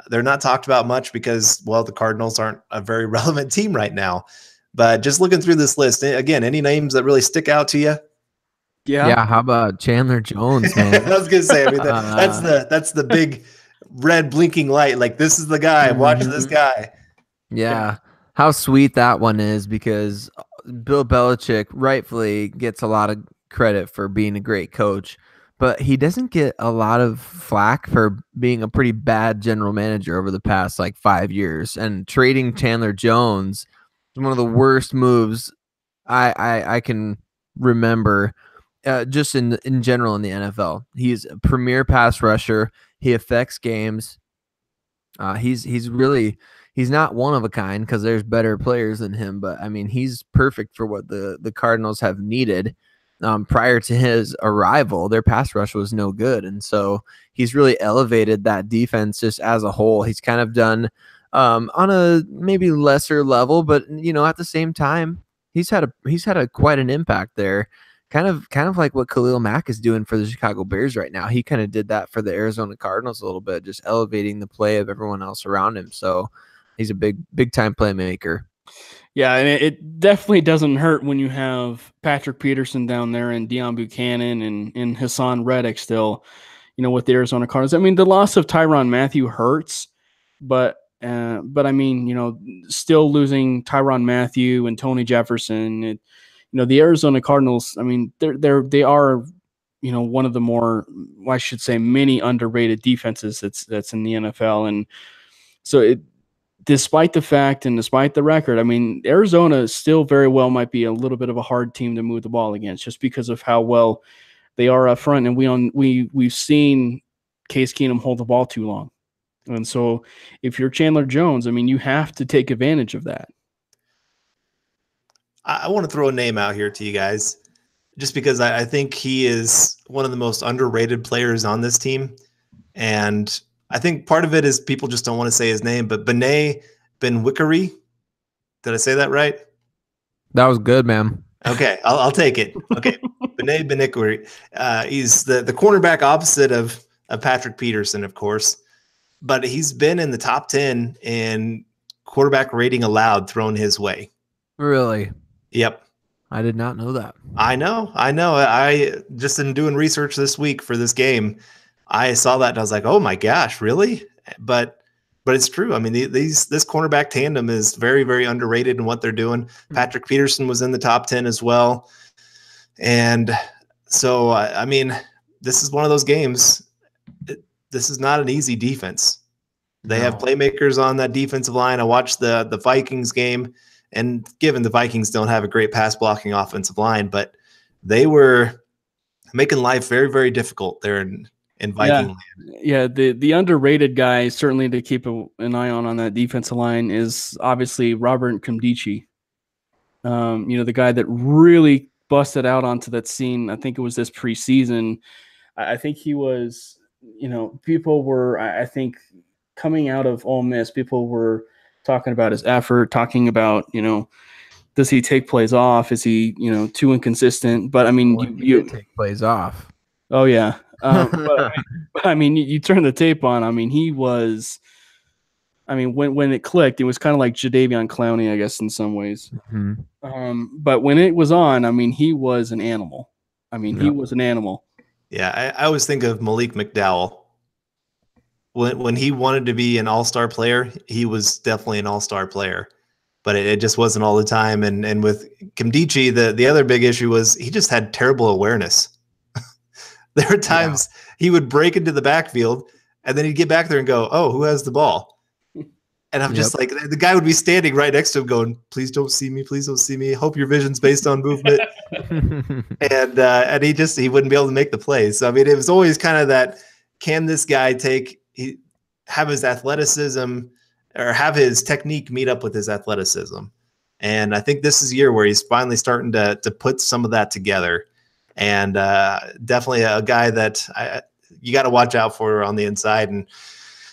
They're not talked about much because, well, the Cardinals aren't a very relevant team right now. But just looking through this list, again, any names that really stick out to you? Yeah. How about Chandler Jones, man? I was gonna say, I mean, that's the big red blinking light. Like, this is the guy. Watch this guy. Yeah. How sweet that one is, because Bill Belichick rightfully gets a lot of credit for being a great coach, but he doesn't get a lot of flack for being a pretty bad general manager over the past 5 years. And trading Chandler Jones is one of the worst moves I can remember, just in general in the NFL. He's a premier pass rusher. He affects games. He's not one of a kind, because there's better players than him, but I mean, he's perfect for what the Cardinals have needed. Prior to his arrival, their pass rush was no good. And so he's really elevated that defense just as a whole. He's kind of done on a maybe lesser level, but at the same time, he's had quite an impact there. Kind of like what Khalil Mack is doing for the Chicago Bears right now. He kind of did that for the Arizona Cardinals a little bit, just elevating the play of everyone else around him. So he's a big time playmaker. Yeah, and it definitely doesn't hurt when you have Patrick Peterson down there and Deion Buchanan and Hassan Reddick still, with the Arizona Cardinals. I mean, the loss of Tyrann Mathieu hurts, but I mean, still losing Tyrann Mathieu and Tony Jefferson, the Arizona Cardinals, I mean, they are one of the more, I should say, many underrated defenses that's in the NFL. And so despite the fact and despite the record, I mean, Arizona still very well might be a little bit of a hard team to move the ball against, just because of how well they are up front. And we've seen Case Keenum hold the ball too long. And so if you're Chandler Jones, I mean, you have to take advantage of that. I want to throw a name out here to you guys, just because I think he is one of the most underrated players on this team. And I think part of it is people just don't want to say his name, but Benet Benwikere. Did I say that right? That was good, man. Okay, I'll take it. Okay, Benet Benwikere. He's the cornerback opposite of Patrick Peterson, of course, but he's been in the top 10 in quarterback rating allowed thrown his way. Really? Yep. I did not know that. I know. I just in doing research this week for this game, I saw that and I was like, oh my gosh, really? But it's true. I mean, this cornerback tandem is very, very underrated in what they're doing. Patrick Peterson was in the top 10 as well. And so, I mean, this is one of those games. This is not an easy defense. They have playmakers on that defensive line. I watched the Vikings game, and given the Vikings don't have a great pass blocking offensive line, but they were making life very, very difficult there in Viking land. Yeah, the underrated guy certainly to keep an eye on that defensive line is obviously Robert Nkemdiche. The guy that really busted out onto that scene. I think it was this preseason. I think he was, people were, I think, coming out of Ole Miss, people were talking about his effort, talking about, does he take plays off? Is he, too inconsistent? But I mean, you take plays off. Oh yeah. But I mean, you turn the tape on. I mean, he was. I mean, when it clicked, it was kind of like Jadeveon Clowney, I guess, in some ways. Mm-hmm. But when it was on, I mean, he was an animal. I mean, he was an animal. Yeah, I always think of Malik McDowell. When he wanted to be an all-star player, he was definitely an all-star player. But it just wasn't all the time. And with Nkemdiche, the other big issue was he just had terrible awareness. There were times he would break into the backfield, and then he'd get back there and go, oh, who has the ball? And I'm just like, the guy would be standing right next to him going, please don't see me. Please don't see me. Hope your vision's based on movement. And he wouldn't be able to make the plays. So, I mean, it was always kind of that, can this guy have his athleticism or have his technique meet up with his athleticism? And I think this is a year where he's finally starting to put some of that together. And definitely a guy that you got to watch out for on the inside. And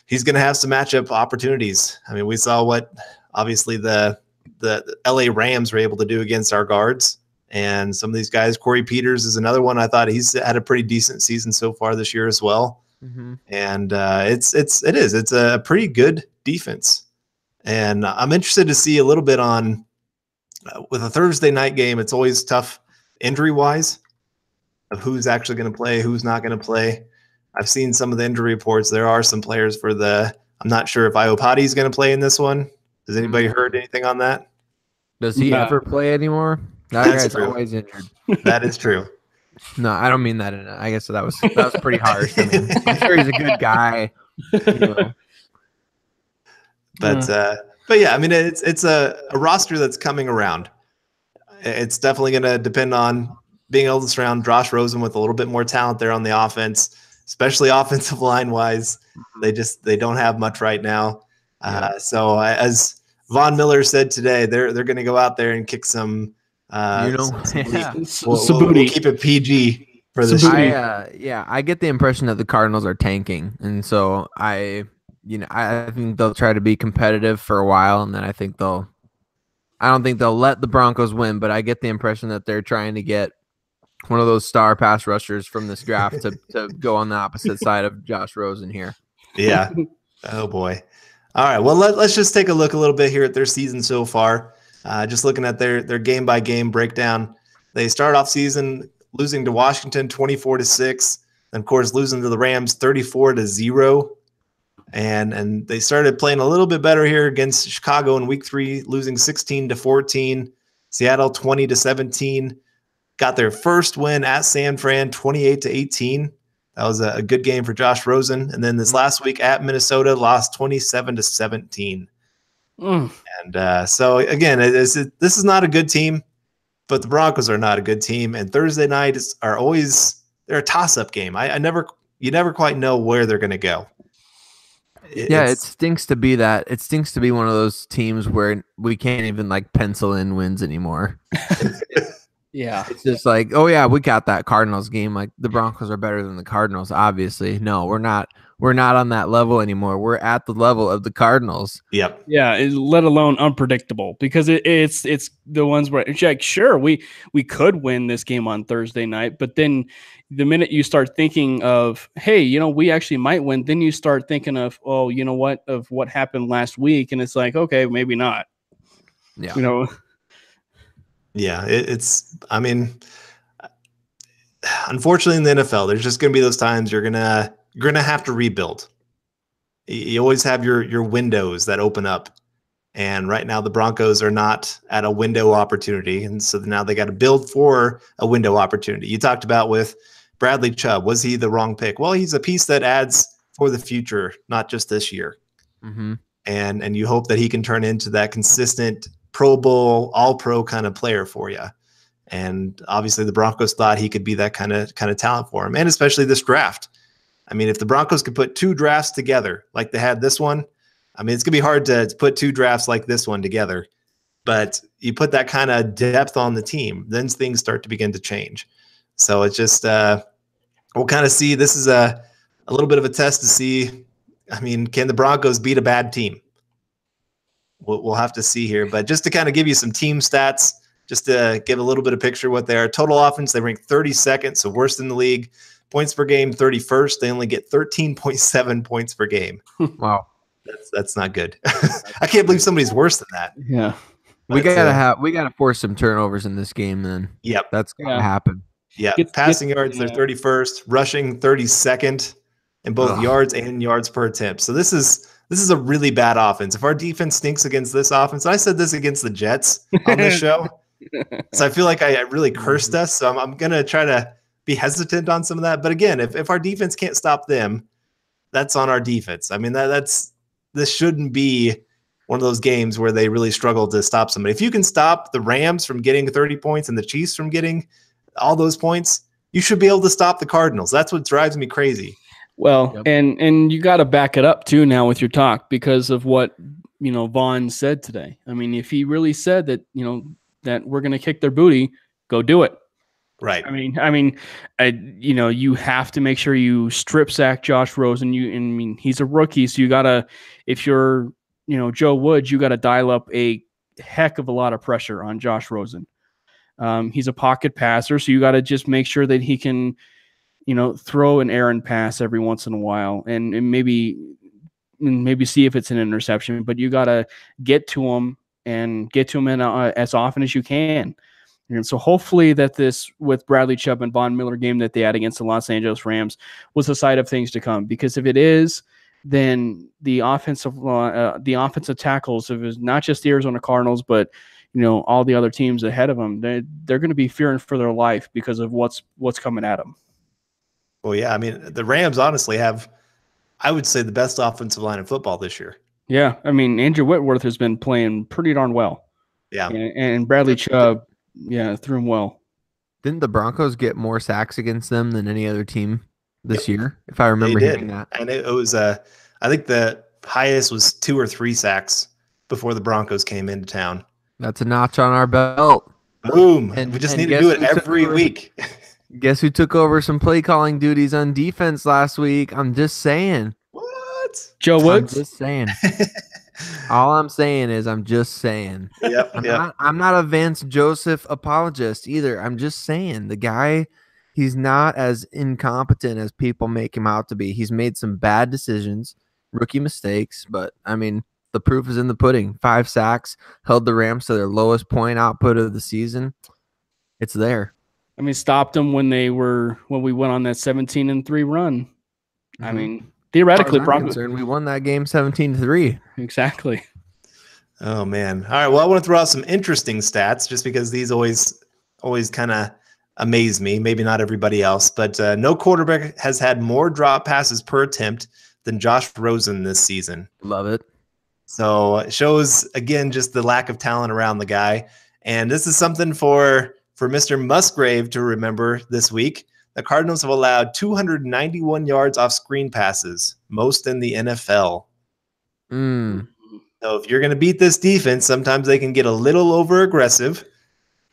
he's going to have some matchup opportunities. I mean, we saw what obviously the LA Rams were able to do against our guards. And some of these guys, Corey Peters is another one. I thought he's had a pretty decent season so far this year as well. Mm-hmm. And it's a pretty good defense. And I'm interested to see a little bit on with a Thursday night game. It's always tough injury wise of who's actually going to play, who's not going to play. I've seen some of the injury reports. There are some players I'm not sure if Iopati is going to play in this one. Has anybody heard anything on that? Does he ever play anymore? That guy's always injured. That is true. No, I don't mean that. I guess that was pretty harsh. I mean, I'm sure he's a good guy. But yeah, I mean, it's a roster that's coming around. It's definitely going to depend on being able to surround Josh Rosen with a little bit more talent there on the offense, especially offensive line wise. They don't have much right now. So as Von Miller said today, they're going to go out there and kick some. We'll keep it PG for this. I get the impression that the Cardinals are tanking, and so I think they'll try to be competitive for a while, and then I don't think they'll let the Broncos win, but I get the impression that they're trying to get one of those star pass rushers from this draft to go on the opposite side of Josh Rosen here. Yeah. Oh boy. All right. Well, let's just take a look a little bit here at their season so far. Just looking at their game by game breakdown. They start off season losing to Washington 24-6, and of course losing to the Rams 34-0. And they started playing a little bit better here against Chicago in week 3, losing 16-14, Seattle 20-17. Got their first win at San Fran, 28-18. That was a good game for Josh Rosen. And then this last week at Minnesota, lost 27-17. And so again, this is not a good team, but the Broncos are not a good team. And Thursday nights are they're a toss-up game. I never, you never quite know where they're going to go. It stinks to be that. It stinks to be one of those teams where we can't even like pencil in wins anymore. Yeah. It's just like, oh yeah, we got that Cardinals game. Like the Broncos are better than the Cardinals, obviously. No, we're not. We're not on that level anymore. We're at the level of the Cardinals. Yep. Yeah, let alone unpredictable, because it's the ones where it's like, sure, we could win this game on Thursday night, but then the minute you start thinking of, hey, we actually might win, then you start thinking of, oh, you know what, of what happened last week, and it's like, okay, maybe not. Yeah. Yeah, I mean, unfortunately in the NFL, there's just going to be those times you're gonna have to rebuild. You always have your windows that open up, and right now the Broncos are not at a window opportunity, and so now they got to build for a window opportunity. You talked about with Bradley Chubb, was he the wrong pick? Well, he's a piece that adds for the future, not just this year. Mm-hmm. And you hope that he can turn into that consistent Pro Bowl, All-Pro kind of player for you. And obviously the Broncos thought he could be that kind of talent for him, and especially this draft. I mean, if the Broncos could put two drafts together like they had this one, I mean, it's going to be hard to put two drafts like this one together. But you put that kind of depth on the team, then things start to begin to change. So it's just we'll kind of see. This is a little bit of a test to see, I mean, can the Broncos beat a bad team? We'll have to see here. But just to kind of give you some team stats, just to give a little bit of picture of what they are. Total offense, they rank 32nd, so worst in the league. Points per game, 31st. They only get 13.7 points per game. Wow. That's not good. I can't believe somebody's worse than that. Yeah. We gotta force some turnovers in this game then. Yep. That's gonna happen. Yeah. Passing yards, they're 31st, rushing 32nd in both yards and yards per attempt. So this is a really bad offense. If our defense stinks against this offense, I said this against the Jets on this show. So I feel like I really cursed us. So I'm gonna try to be hesitant on some of that. But again, if our defense can't stop them, that's on our defense. I mean, this shouldn't be one of those games where they really struggle to stop somebody. If you can stop the Rams from getting 30 points and the Chiefs from getting all those points, you should be able to stop the Cardinals. That's what drives me crazy. Well, and you got to back it up too now with your talk, because of what Vaughn said today. I mean, if he really said that that we're going to kick their booty, go do it. Right. I mean, you have to make sure you strip sack Josh Rosen. He's a rookie, so you gotta, if you're, Joe Woods, you gotta dial up a heck of a lot of pressure on Josh Rosen. He's a pocket passer, so you gotta just make sure that he can, throw an errant pass every once in a while, and maybe see if it's an interception. But you gotta get to him in as often as you can. And so hopefully that this, with Bradley Chubb and Von Miller game that they had against the Los Angeles Rams, was a sign of things to come. Because if it is, then the offensive tackles, if it's not just the Arizona Cardinals, but all the other teams ahead of them, they're going to be fearing for their life because of what's coming at them. Well, yeah, I mean, the Rams honestly have, I would say, the best offensive line in football this year. Yeah, I mean, Andrew Whitworth has been playing pretty darn well. Yeah, and Bradley Chubb. Yeah, threw him well. Didn't the Broncos get more sacks against them than any other team this year? If I remember hearing that. And it was, I think the highest was 2 or 3 sacks before the Broncos came into town. That's a notch on our belt. Boom. And we just need to do it every week. Guess who took over some play calling duties on defense last week? I'm just saying. What? Joe Woods? I'm just saying. All I'm saying is I'm just saying. Yep, I'm not a Vance Joseph apologist either. I'm just saying the guy, he's not as incompetent as people make him out to be. He's made some bad decisions, rookie mistakes, but I mean, the proof is in the pudding. 5 sacks, held the Rams to their lowest point output of the season. It's there. I mean, stopped them when we went on that 17-3 run. I mean, theoretically, Broncos. We won that game 17-3. Exactly. Oh man! All right. Well, I want to throw out some interesting stats, just because these always kind of amaze me. Maybe not everybody else, but no quarterback has had more drop passes per attempt than Josh Rosen this season. Love it. So it shows again just the lack of talent around the guy, and this is something for Mr. Musgrave to remember this week. the Cardinals have allowed 291 yards off screen passes, most in the NFL. So if you're going to beat this defense, sometimes they can get a little over aggressive,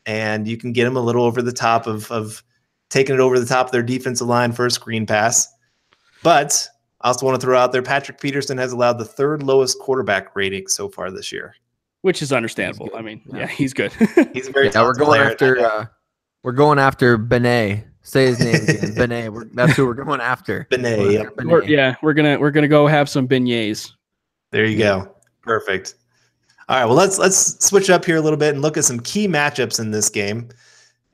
and you can get them a little over the top of taking it over the top of their defensive line for a screen pass. But I also want to throw out there, Patrick Peterson has allowed the third lowest quarterback rating so far this year. Which is understandable. I mean, yeah, he's good. He's a very talented player. We're going after Benet. Say his name again. Benet. That's who we're going after. Benet. Yep. We're gonna go have some beignets. There you go. Perfect. All right. Well, let's switch up here a little bit and look at some key matchups in this game.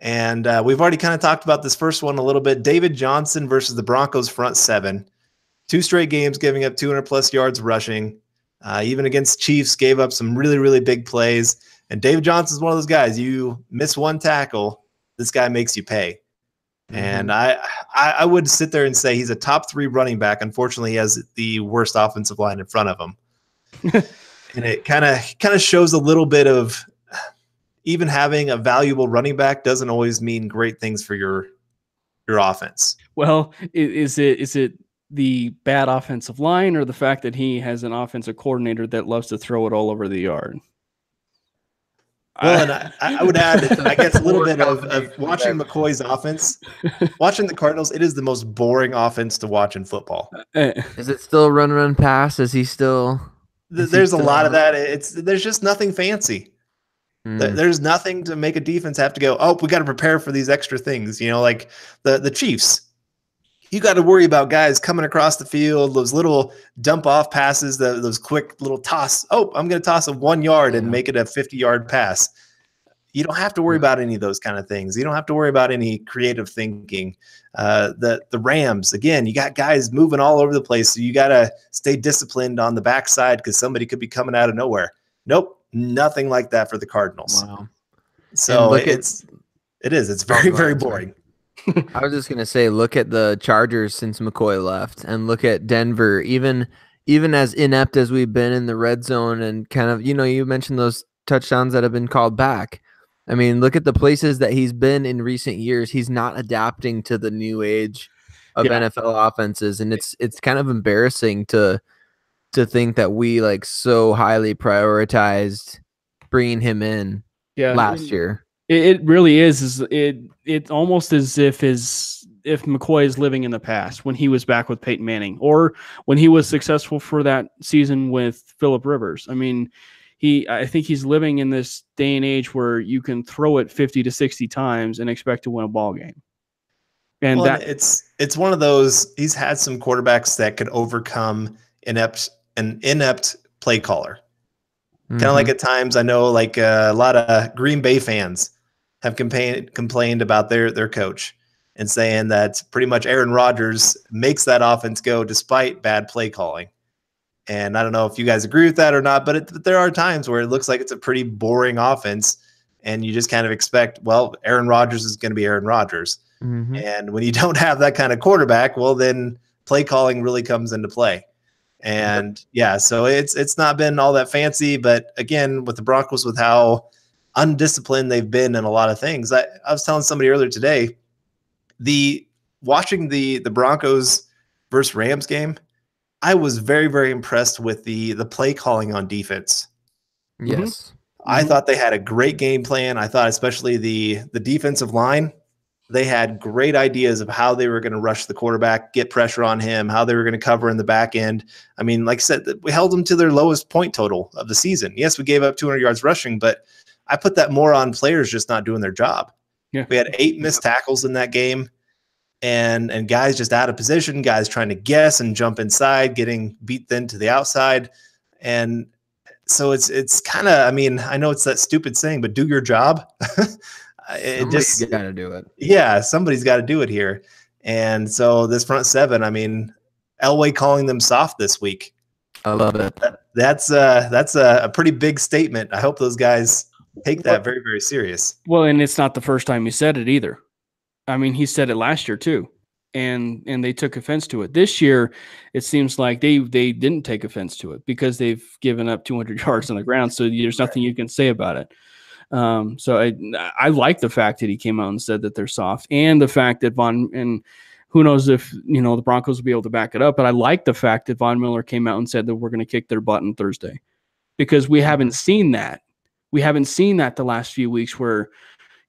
And we've already kind of talked about this first one a little bit. David Johnson versus the Broncos front seven. 2 straight games giving up 200+ yards rushing. Even against Chiefs, gave up some really, really big plays. And David Johnson's one of those guys. You miss one tackle, this guy makes you pay. And I would sit there and say he's a top 3 running back. Unfortunately, he has the worst offensive line in front of him. And it kind of shows a little bit of even having a valuable running back doesn't always mean great things for your offense. Well, is it the bad offensive line or the fact that he has an offensive coordinator that loves to throw it all over the yard? Well, and I would add, I guess, a little bit of watching McCoy's offense. Watching the Cardinals, it is the most boring offense to watch in football. Is it still run, pass? Is he still... There's a lot of that. There's just nothing fancy. There's nothing to make a defense have to go, oh, we got to prepare for these extra things. You know, like the Chiefs. You got to worry about guys coming across the field, those little dump off passes, those quick little toss. Oh, I'm going to toss a 1 yard and make it a 50-yard pass. You don't have to worry about any of those kind of things. You don't have to worry about any creative thinking. The Rams, again, you got guys moving all over the place, so you got to stay disciplined on the backside because somebody could be coming out of nowhere. Nope, nothing like that for the Cardinals. Wow. So it's very, very boring. I was just going to say, look at the Chargers since McCoy left, and look at Denver, even as inept as we've been in the red zone and kind of, you mentioned those touchdowns that have been called back. I mean, look at the places that he's been in recent years. He's not adapting to the new age of NFL offenses, and it's kind of embarrassing to think that we like so highly prioritized bringing him in last year. It really is. It almost as if McCoy is living in the past when he was back with Peyton Manning or when he was successful for that season with Phillip Rivers. I mean, I think he's living in this day and age where you can throw it 50 to 60 times and expect to win a ball game. And it's one of those. He's had some quarterbacks that could overcome an inept play caller. Kind of like at times, I know like a lot of Green Bay fans have complained about their coach and saying that pretty much Aaron Rodgers makes that offense go despite bad play calling. And I don't know if you guys agree with that or not, but there are times where it looks like it's a pretty boring offense, and you just kind of expect, well, Aaron Rodgers is going to be Aaron Rodgers. And when you don't have that kind of quarterback, well, then play calling really comes into play. And so it's not been all that fancy, but again, with the Broncos, with how undisciplined they've been in a lot of things. I was telling somebody earlier today, watching the Broncos versus Rams game, I was very, very impressed with the play calling on defense. Yes. I thought they had a great game plan. I thought especially the defensive line, they had great ideas of how they were going to rush the quarterback, get pressure on him, how they were going to cover in the back end. I mean, like I said, we held them to their lowest point total of the season. Yes, we gave up 200 yards rushing, but I put that more on players just not doing their job. Yeah. We had 8 missed tackles in that game, and guys just out of position, guys trying to guess and jump inside, getting beat then to the outside. And so it's kind of, I mean, I know it's that stupid saying, but do your job. Somebody's got to do it. Yeah, somebody's got to do it here. And so this front seven, I mean, Elway calling them soft this week. I love it. That's a pretty big statement. I hope those guys take that very, very serious. Well, and it's not the first time he said it either. I mean, he said it last year too, and they took offense to it. This year, it seems like they didn't take offense to it because they've given up 200 yards on the ground, so there's nothing you can say about it. So I like the fact that he came out and said that they're soft, and the fact that and who knows if the Broncos will be able to back it up. But I like the fact that Von Miller came out and said that we're going to kick their butt on Thursday, because we haven't seen that. We haven't seen that the last few weeks where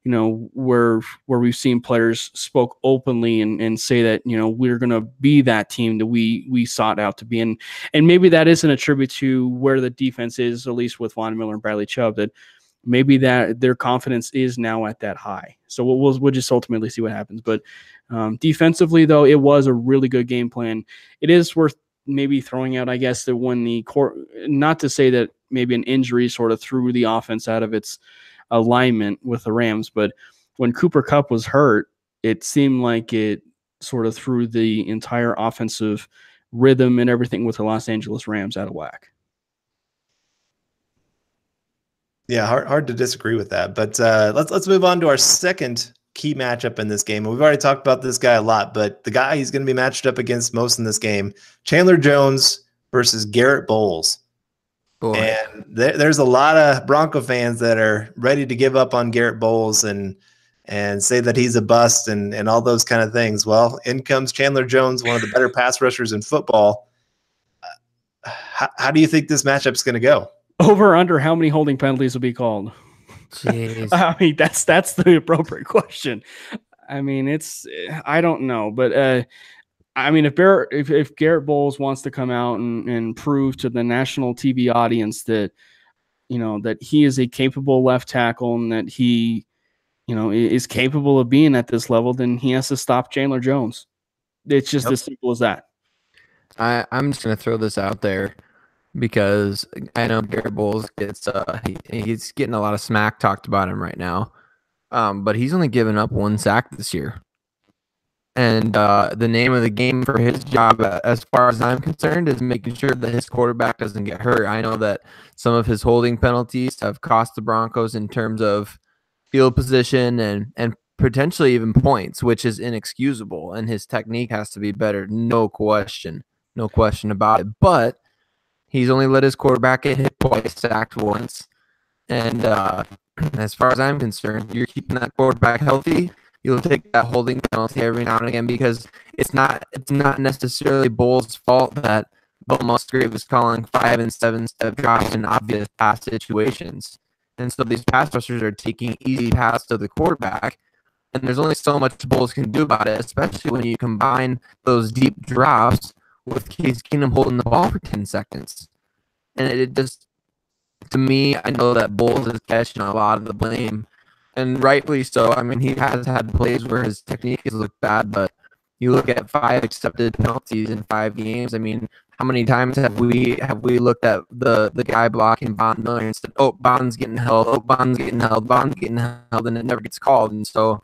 where we've seen players spoke openly and say that, we're going to be that team that we sought out to be. And maybe that is an attribute to where the defense is, at least with Von Miller and Bradley Chubb, that maybe that their confidence is now at that high. So we'll just ultimately see what happens. But defensively, though, it was a really good game plan. It is worth maybe throwing out, I guess, that when the court, not to say that maybe an injury sort of threw the offense out of its alignment with the Rams, but when Cooper Kupp was hurt, it seemed like it sort of threw the entire offensive rhythm and everything with the Los Angeles Rams out of whack. Yeah, hard to disagree with that. But let's move on to our second key matchup in this game. And we've already talked about this guy a lot, but the guy he's going to be matched up against most in this game, Chandler Jones versus Garrett Bowles. Boy. And there's a lot of Bronco fans that are ready to give up on Garrett Bowles and say that he's a bust and all those kind of things. Well, in comes Chandler Jones, one of the better pass rushers in football. How do you think this matchup's going to go? Over under how many holding penalties will be called? Jeez. I mean, that's the appropriate question. I mean, I don't know, but I mean, if Garrett Bowles wants to come out and prove to the national TV audience that that he is a capable left tackle and that he is capable of being at this level, then he has to stop Chandler Jones. It's just as simple as that. I'm just gonna throw this out there, because I know Garrett Bowles gets he's getting a lot of smack talked about him right now, but he's only given up 1 sack this year, and the name of the game for his job, as far as I'm concerned, is making sure that his quarterback doesn't get hurt. I know that some of his holding penalties have cost the Broncos in terms of field position and potentially even points, which is inexcusable, and his technique has to be better, no question about it. But he's only let his quarterback get hit twice, sacked once. And as far as I'm concerned, you're keeping that quarterback healthy. You'll take that holding penalty every now and again, because it's not necessarily Bowles' fault that Bill Musgrave is calling 5 and 7-step drops in obvious pass situations. And so these pass rushers are taking easy pass to the quarterback, and there's only so much Bowles can do about it, especially when you combine those deep drops with Case Keenum holding the ball for 10 seconds. And it just, to me, I know that Bowles is catching a lot of the blame, and rightfully so. I mean, he has had plays where his technique has looked bad, but you look at 5 accepted penalties in 5 games. I mean, how many times have we looked at the guy blocking Von Miller and said, "Oh, Bon's getting held. Oh, Bon's getting held. Bon's getting held," and it never gets called. And so,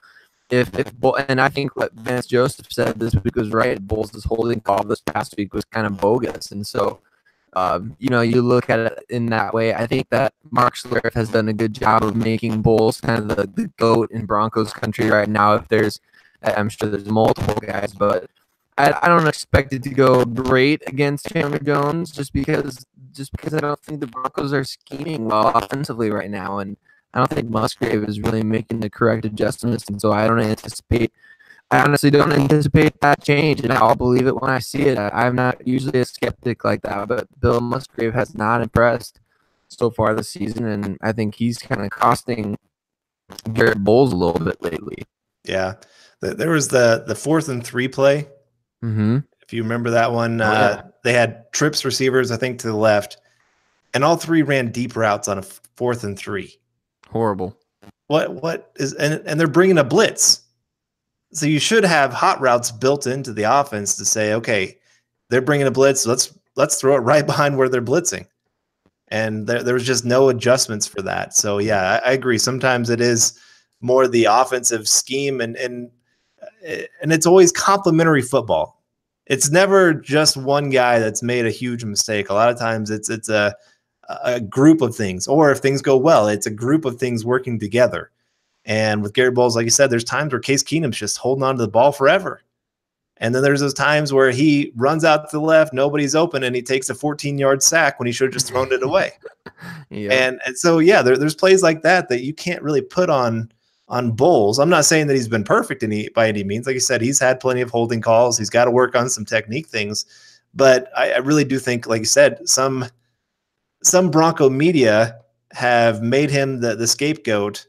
and I think what Vance Joseph said this week was right. Bowles' holding call this past week was kind of bogus, and so you look at it in that way. I think that Mark Schlereth has done a good job of making Bowles kind of the GOAT in Broncos country right now. I'm sure there's multiple guys, but I don't expect it to go great against Chandler Jones just because I don't think the Broncos are scheming well offensively right now, and I don't think Musgrave is really making the correct adjustments, and so I honestly don't anticipate that change, and I'll believe it when I see it. I'm not usually a skeptic like that, but Bill Musgrave has not impressed so far this season, and I think he's kind of costing Garrett Bowles a little bit lately. Yeah. There was the 4th and 3 play. Mm-hmm. If you remember that one, they had trips receivers, I think, to the left, and all 3 ran deep routes on a 4th and 3. Horrible. What is and they're bringing a blitz, so you should have hot routes built into the offense to say, okay, they're bringing a blitz, let's throw it right behind where they're blitzing, and there was just no adjustments for that. So yeah, I agree. Sometimes it is more the offensive scheme, and it's always complementary football. It's never just one guy that's made a huge mistake. A lot of times it's a group of things, or if things go well, it's a group of things working together. And with Garrett Bowles, like you said, there's times where Case Keenum's just holding on to the ball forever. And then there's those times where he runs out to the left, nobody's open, and he takes a 14-yard sack when he should have just thrown it away. And so, yeah, there's plays like that you can't really put on Bowles. I'm not saying that he's been perfect by any means. Like you said, he's had plenty of holding calls. He's got to work on some technique things. But I really do think, like you said, some Bronco media have made him the scapegoat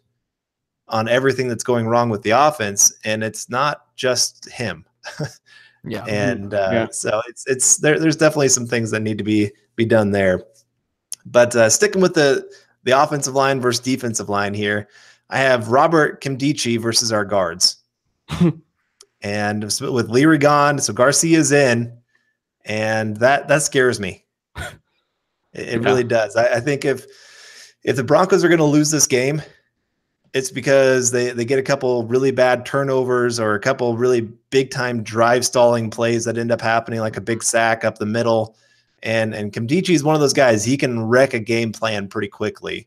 on everything that's going wrong with the offense, and it's not just him. So there's definitely some things that need to be done there. But sticking with the offensive line versus defensive line here, I have Robert Kimdichie versus our guards. And with Leary gone, so Garcia's in, and that scares me. It really does. I think if the Broncos are going to lose this game, it's because they get a couple really bad turnovers or a couple really big time drive stalling plays that end up happening, like a big sack up the middle. And Kimdichie is one of those guys. He can wreck a game plan pretty quickly.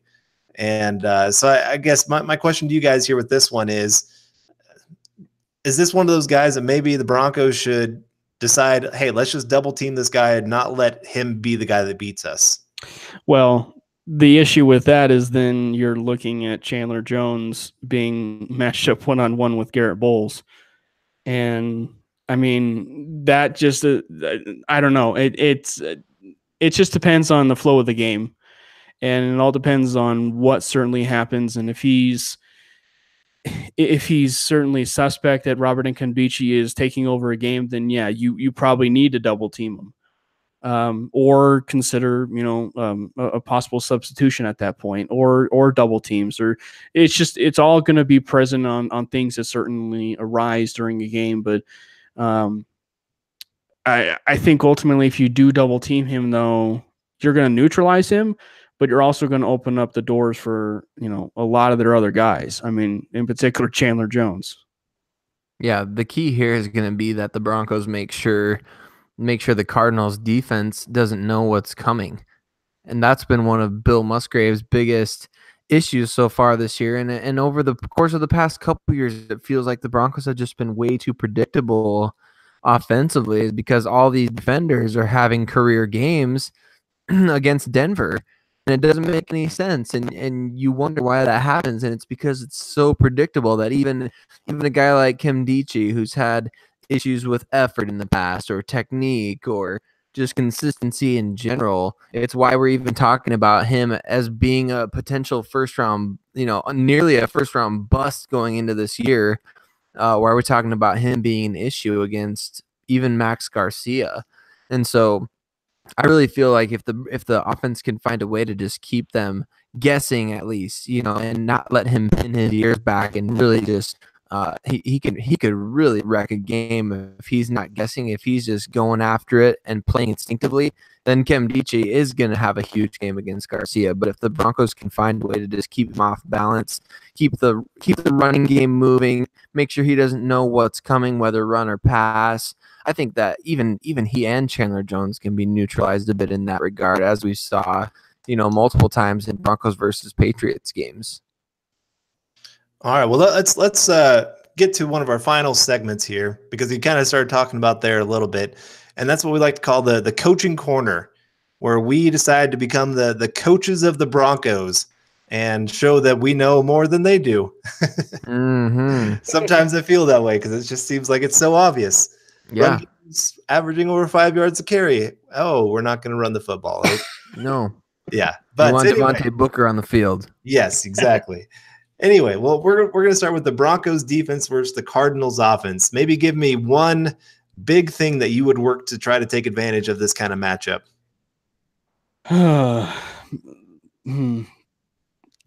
And so I guess my question to you guys here with this one is this one of those guys that maybe the Broncos should decide, hey, let's just double team this guy and not let him be the guy that beats us? Well, the issue with that is then you're looking at Chandler Jones being matched up one-on-one with Garrett Bowles. And I mean, that just, I don't know. It just depends on the flow of the game. And it all depends on what certainly happens. And if he's certainly suspect that Robert Nkemdiche is taking over a game, then yeah, you probably need to double team him. Or consider, a possible substitution at that point, or double teams, or it's all going to be present on things that certainly arise during a game. But I think ultimately, if you do double team him, though, you're going to neutralize him, but you're also going to open up the doors for, a lot of their other guys. I mean, in particular, Chandler Jones. Yeah, the key here is going to be that the Broncos make sure the Cardinals defense doesn't know what's coming. And that's been one of Bill Musgrave's biggest issues so far this year. And over the course of the past couple years, it feels like the Broncos have just been way too predictable offensively, because all these defenders are having career games against Denver. And it doesn't make any sense. And you wonder why that happens. And it's because it's so predictable that even a guy like Kimdichie, who's had issues with effort in the past, or technique, or just consistency in general. It's why we're even talking about him as being a potential first round, nearly a first round bust going into this year, where we're talking about him being an issue against even Max Garcia. And so I really feel like if the offense can find a way to just keep them guessing at least, and not let him pin his ears back and really just he could really wreck a game if he's not guessing. If he's just going after it and playing instinctively, then Kimdichie is going to have a huge game against Garcia. But if the Broncos can find a way to just keep him off balance, keep the running game moving, make sure he doesn't know what's coming, whether run or pass, I think that even he and Chandler Jones can be neutralized a bit in that regard, as we saw, multiple times in Broncos versus Patriots games. All right, well, let's get to one of our final segments here, because you kind of started talking about there a little bit, and that's what we like to call the coaching corner, where we decide to become the coaches of the Broncos and show that we know more than they do. Mm-hmm. Sometimes I feel that way because it just seems like it's so obvious. Yeah, averaging over 5 yards a carry. Oh, we're not going to run the football. Right? No. Yeah, but you want Devontae Booker on the field. Yes, exactly. Anyway, well, we're going to start with the Broncos defense versus the Cardinals offense. Maybe give me one big thing that you would work to try to take advantage of this kind of matchup. I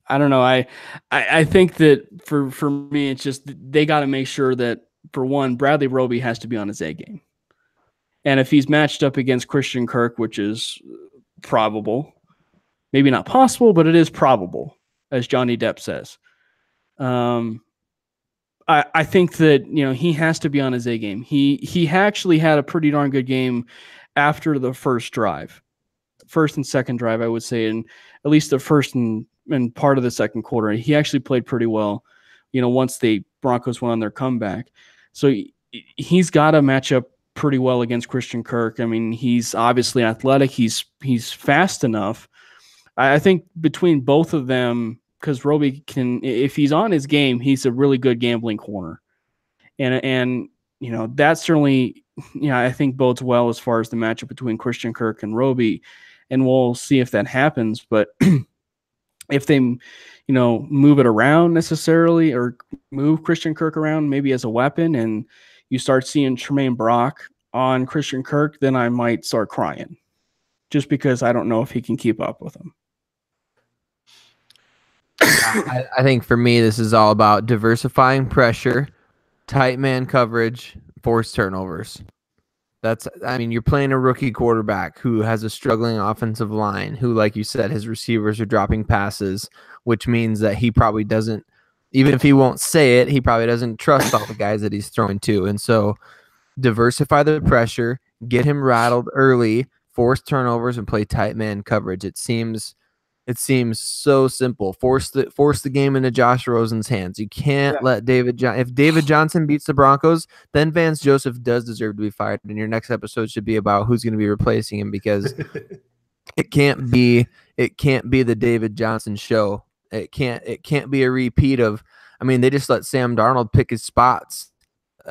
don't know. I think that for me, it's just they got to make sure that, for one, Bradley Roby has to be on his A game. And if he's matched up against Christian Kirk, which is probable, maybe not possible, but it is probable, as Johnny Depp says. I think that, he has to be on his A game. He actually had a pretty darn good game after the first and second drive, I would say, and at least the first and part of the second quarter. He actually played pretty well, once the Broncos went on their comeback. So he's got to match up pretty well against Christian Kirk. I mean, he's obviously athletic. He's fast enough. I think between both of them, because Roby can, if he's on his game, he's a really good gambling corner. And that certainly, I think bodes well as far as the matchup between Christian Kirk and Roby. And we'll see if that happens. But if they, move it around necessarily, or move Christian Kirk around maybe as a weapon, and you start seeing Tremaine Brock on Christian Kirk, then I might start crying, just because I don't know if he can keep up with him. I think for me, this is all about diversifying pressure, tight man coverage, forced turnovers. You're playing a rookie quarterback who has a struggling offensive line, who, like you said, his receivers are dropping passes, which means that he probably doesn't, even if he won't say it, he probably doesn't trust all the guys that he's throwing to. And so diversify the pressure, get him rattled early, force turnovers, and play tight man coverage. It seems so simple. Force the game into Josh Rosen's hands. You can't let if David Johnson beats the Broncos, then Vance Joseph does deserve to be fired. And your next episode should be about who's going to be replacing him, because it can't be the David Johnson show. It can't be a repeat of. I mean, they just let Sam Darnold pick his spots.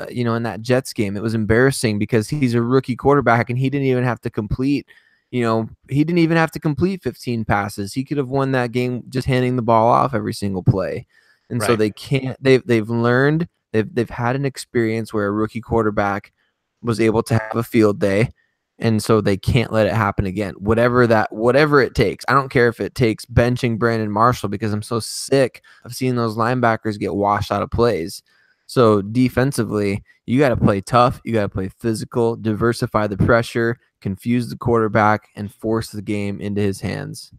In that Jets game, it was embarrassing because he's a rookie quarterback and he didn't even have to complete. He didn't even have to complete 15 passes. He could have won that game just handing the ball off every single play. And so they can't. They've learned. They've had an experience where a rookie quarterback was able to have a field day, and so they can't let it happen again. Whatever it takes. I don't care if it takes benching Brandon Marshall, because I'm so sick of seeing those linebackers get washed out of plays. So defensively, you got to play tough. You got to play physical, diversify the pressure, confuse the quarterback, and force the game into his hands.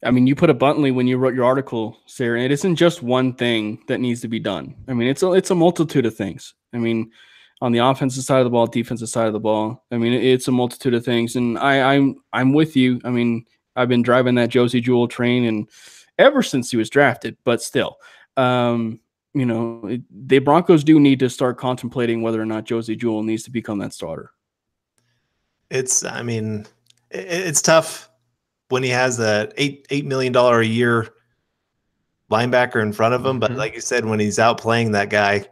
I mean, you put it bluntly when you wrote your article, Sarah. It isn't just one thing that needs to be done. I mean, it's a multitude of things. I mean, on the offensive side of the ball, defensive side of the ball. I mean, it's a multitude of things. And I'm with you. I mean, I've been driving that Josie Jewell train and ever since he was drafted, but still. The Broncos do need to start contemplating whether or not Josie Jewell needs to become that starter. It's tough when he has a $8 million a year linebacker in front of him. But like you said, when he's outplaying that guy,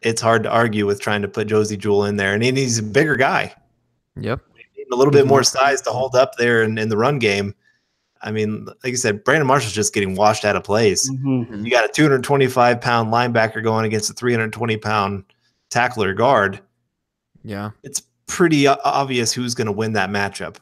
it's hard to argue with trying to put Josie Jewell in there. And he's a bigger guy. Yep. A little bit more size to hold up there in the run game. I mean, like you said, Brandon Marshall's just getting washed out of plays. You got a 225-pound linebacker going against a 320-pound tackler guard. Yeah. It's pretty obvious who's going to win that matchup.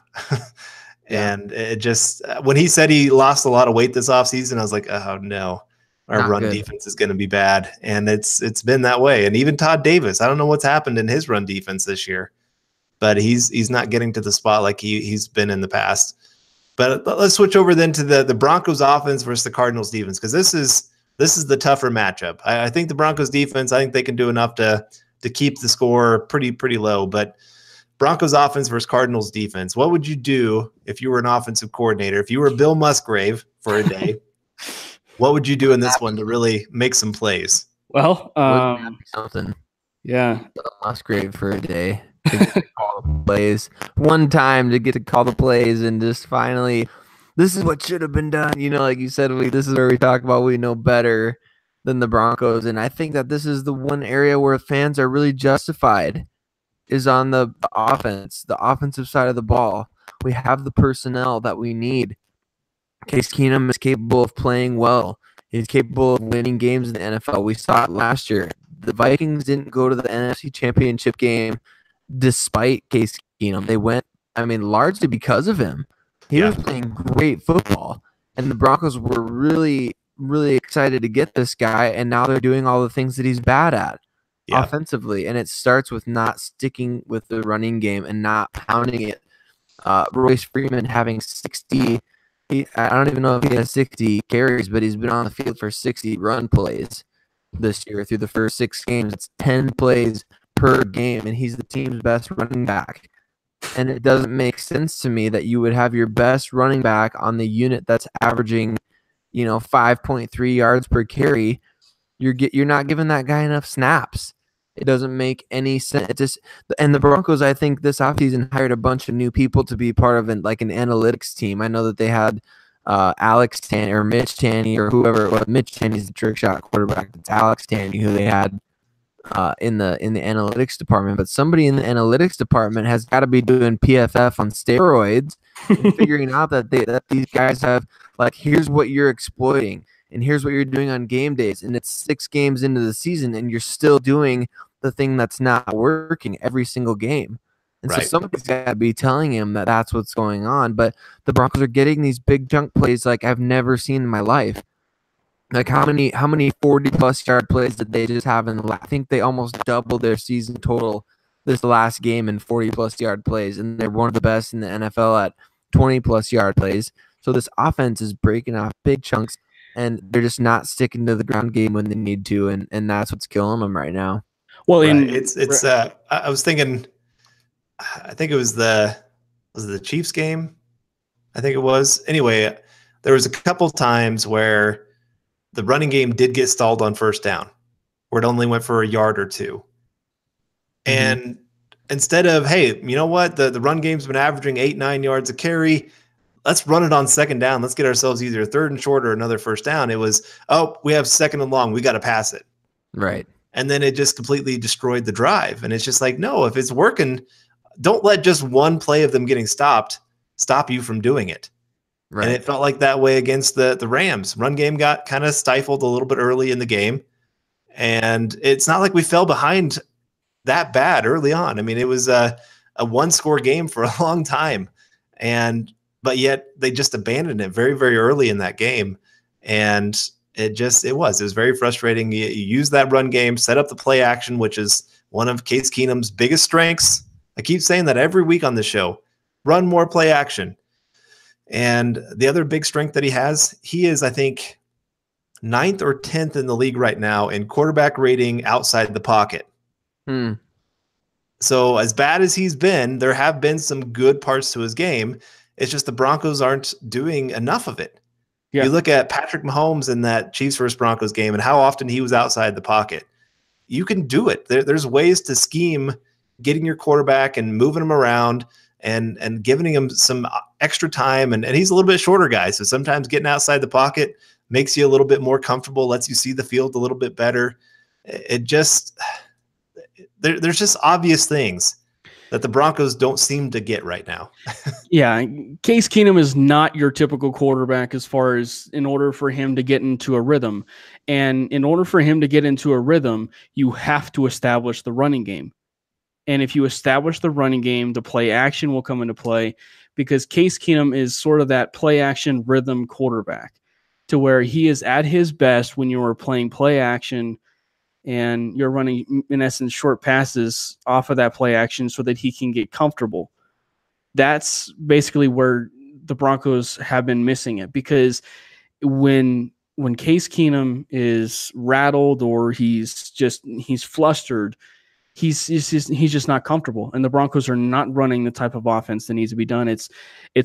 And it just, when he said he lost a lot of weight this offseason, I was like, oh no, our run defense is going to be bad. And it's been that way. And even Todd Davis, I don't know what's happened in his run defense this year, but he's not getting to the spot like he's been in the past. But let's switch over then to the Broncos offense versus the Cardinals defense, because this is the tougher matchup. I think the Broncos defense, I think they can do enough to keep the score pretty low. But Broncos offense versus Cardinals defense, what would you do if you were an offensive coordinator? If you were Bill Musgrave for a day, what would you do in this one to really make some plays? Well, something. Yeah, Bill Musgrave for a day. To call the plays one time, to get to call the plays, and just finally, this is what should have been done. Like you said, this is where we talk about we know better than the Broncos, and I think that this is the one area where fans are really justified, is on the offense, the offensive side of the ball. We have the personnel that we need. Case Keenum is capable of playing well. He's capable of winning games in the NFL. We saw it last year. The Vikings didn't go to the NFC Championship game despite Case Keenum. They went, largely because of him. He was playing great football. And the Broncos were really, really excited to get this guy, and now they're doing all the things that he's bad at offensively. And it starts with not sticking with the running game and not pounding it. Royce Freeman having 60, I don't even know if he has 60 carries, but he's been on the field for 60 run plays this year through the first 6 games. It's 10 plays per game, and he's the team's best running back. And it doesn't make sense to me that you would have your best running back on the unit that's averaging, 5.3 yards per carry. You're not giving that guy enough snaps. It doesn't make any sense. And the Broncos, I think this offseason hired a bunch of new people to be part of an analytics team. I know that they had Alex Tanney or Mitch Tanney or whoever. Well, Mitch Tanney's the trick shot quarterback. It's Alex Tanney who they had in the analytics department. But somebody in the analytics department has got to be doing PFF on steroids and figuring out that these guys have, like, here's what you're exploiting and here's what you're doing on game days, and it's 6 games into the season and you're still doing the thing that's not working every single game. And so somebody's got to be telling him that that's what's going on. But the Broncos are getting these big chunk plays like I've never seen in my life. Like how many 40+ yard plays did they just have in the I think they almost doubled their season total this last game in 40+ yard plays, and they're one of the best in the NFL at 20+ yard plays. So this offense is breaking off big chunks, and they're just not sticking to the ground game when they need to, and that's what's killing them right now. Well, it's I was thinking, I think it was the Chiefs game. I think it was. Anyway, there was a couple times where the running game did get stalled on first down, where it only went for a yard or two. And instead of, hey, you know what? The run game's been averaging 8-9 yards a carry. Let's run it on second down. Let's get ourselves either a third and short or another first down. It was, oh, we have second and long. We got to pass it. Right. And then it just completely destroyed the drive. And it's just like, no, if it's working, don't let just one play of them getting stopped stop you from doing it. Right. And it felt like that way against the Rams. Run game got kind of stifled a little bit early in the game. And it's not like we fell behind that bad early on. I mean, it was a 1-score game for a long time. But yet they just abandoned it very, very early in that game. And it was very frustrating. You use that run game, set up the play action, which is one of Case Keenum's biggest strengths. I keep saying that every week on the show. Run more play action. And the other big strength that he is, I think, 9th or 10th in the league right now in quarterback rating outside the pocket. So as bad as he's been, there have been some good parts to his game. It's just the Broncos aren't doing enough of it. Yeah. You look at Patrick Mahomes in that Chiefs versus Broncos game and how often he was outside the pocket. You can do it. There's ways to scheme getting your quarterback and moving him around and giving him some extra time. And he's a little bit shorter guy, so sometimes getting outside the pocket makes you a little bit more comfortable, lets you see the field a little bit better. It just there's just obvious things that the Broncos don't seem to get right now. Yeah, Case Keenum is not your typical quarterback as far as in order for him to get into a rhythm. And in order for him to get into a rhythm, you have to establish the running game. And if you establish the running game, the play action will come into play, because Case Keenum is sort of that play action rhythm quarterback, to where he is at his best when you are playing play action and you're running, in essence, short passes off of that play action so that he can get comfortable. That's basically where the Broncos have been missing it, because when Case Keenum is rattled or he's flustered, he's just not comfortable, and the Broncos are not running the type of offense that needs to be done. It's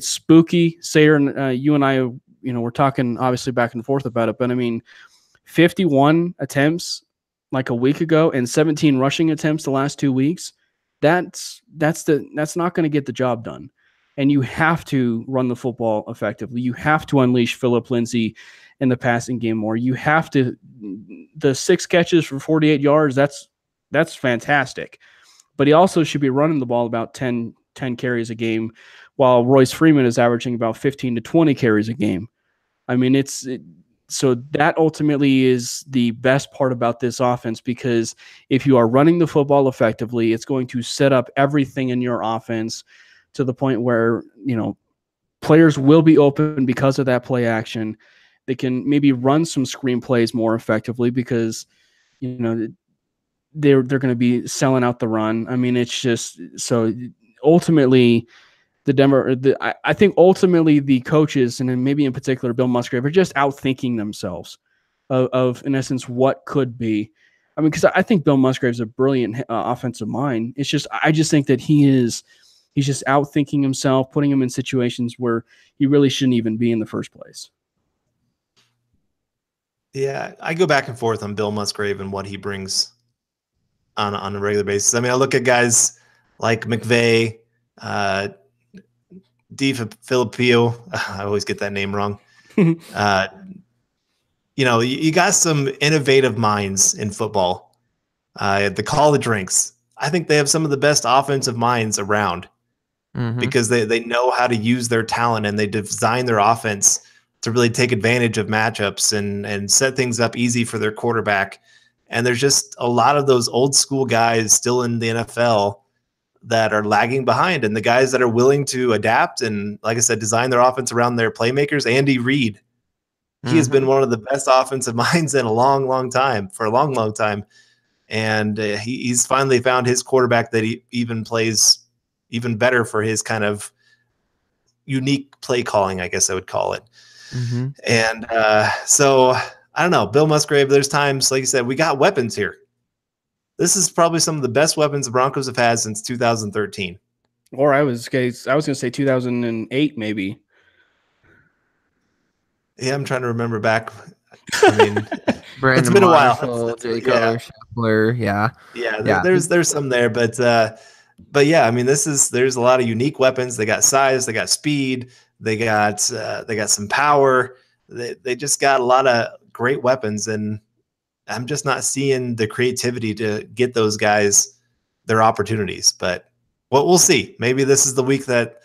spooky. Sayer, you and I, we're talking obviously back and forth about it, but I mean, 51 attempts like a week ago and 17 rushing attempts the last 2 weeks. That's not going to get the job done. And you have to run the football effectively. You have to unleash Phillip Lindsay in the passing game more. You have to, the 6 catches for 48 yards, that's fantastic. But he also should be running the ball about 10 carries a game, while Royce Freeman is averaging about 15 to 20 carries a game. I mean, so that ultimately is the best part about this offense, because if you are running the football effectively, it's going to set up everything in your offense to the point where, players will be open because of that play action. They can maybe run some screen plays more effectively because, they're going to be selling out the run. I mean, it's just so ultimately I think ultimately the coaches, and then maybe in particular Bill Musgrave, are just outthinking themselves of in essence what could be. I mean, because I think Bill Musgrave's a brilliant offensive mind. It's just I just think that he's just outthinking himself, putting him in situations where he really shouldn't even be in the first place. Yeah, I go back and forth on Bill Musgrave and what he brings on a regular basis. I mean, I look at guys like McVay, Filipio. I always get that name wrong. You got some innovative minds in football. The college ranks, I think they have some of the best offensive minds around because they know how to use their talent and they design their offense to really take advantage of matchups and set things up easy for their quarterback. And there's just a lot of those old school guys still in the NFL that are lagging behind, and the guys that are willing to adapt and, like I said, design their offense around their playmakers. Andy Reid, he has been one of the best offensive minds in a long time. And he's finally found his quarterback that he even plays even better for his kind of unique play calling, I guess I would call it. And so I don't know, Bill Musgrave, there's times, like you said, we got weapons here. This is probably some of the best weapons the Broncos have had since 2013. Or I was going to say 2008, maybe. Yeah, I'm trying to remember back. I mean, Brandon it's been a while. Jay Cutler, Scheffler, yeah. There's some there, but yeah, I mean, there's a lot of unique weapons. They got size, they got speed, they got some power. They just got a lot of great weapons, and I'm just not seeing the creativity to get those guys their opportunities. But we'll see. Maybe this is the week that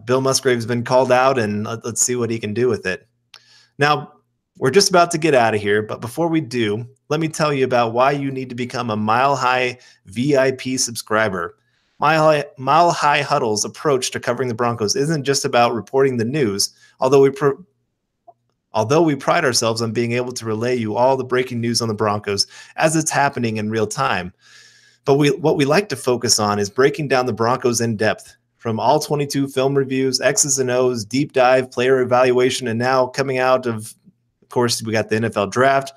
Bill Musgrave's been called out, and let's see what he can do with it. Now, we're just about to get out of here, but before we do, let me tell you about why you need to become a Mile High VIP subscriber. Mile High Huddle's approach to covering the Broncos isn't just about reporting the news, although we pride ourselves on being able to relay you all the breaking news on the Broncos as it's happening in real time. But what we like to focus on is breaking down the Broncos in depth, from all 22 film reviews, X's and O's, deep dive, player evaluation, and now coming out of course, we got the NFL draft.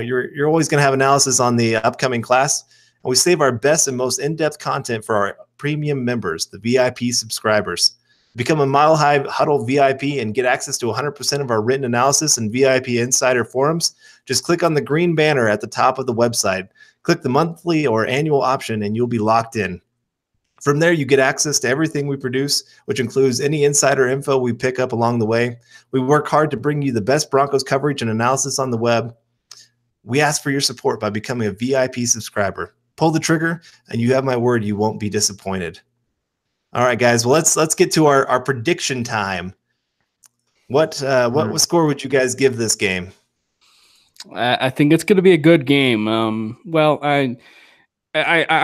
You're always going to have analysis on the upcoming class. And we save our best and most in-depth content for our premium members, the VIP subscribers. Become a Mile High Huddle VIP and get access to 100% of our written analysis and VIP insider forums. Just click on the green banner at the top of the website. Click the monthly or annual option, and you'll be locked in. From there, you get access to everything we produce, which includes any insider info we pick up along the way. We work hard to bring you the best Broncos coverage and analysis on the web. We ask for your support by becoming a VIP subscriber. Pull the trigger, and you have my word, you won't be disappointed. All right, guys. Well, let's get to our prediction time. What score would you guys give this game? I think it's going to be a good game. I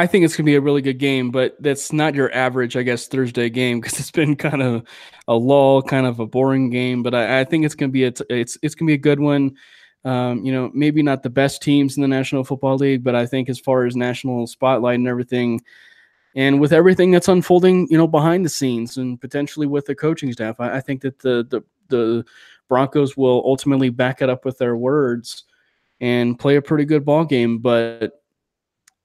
think it's going to be a really good game, but that's not your average, I guess, Thursday game, because it's been kind of a lull, kind of a boring game. But I think it's going to be it's going to be a good one. Maybe not the best teams in the National Football League, but I think as far as national spotlight and everything, and with everything that's unfolding, behind the scenes and potentially with the coaching staff, I think that the Broncos will ultimately back it up with their words and play a pretty good ball game. But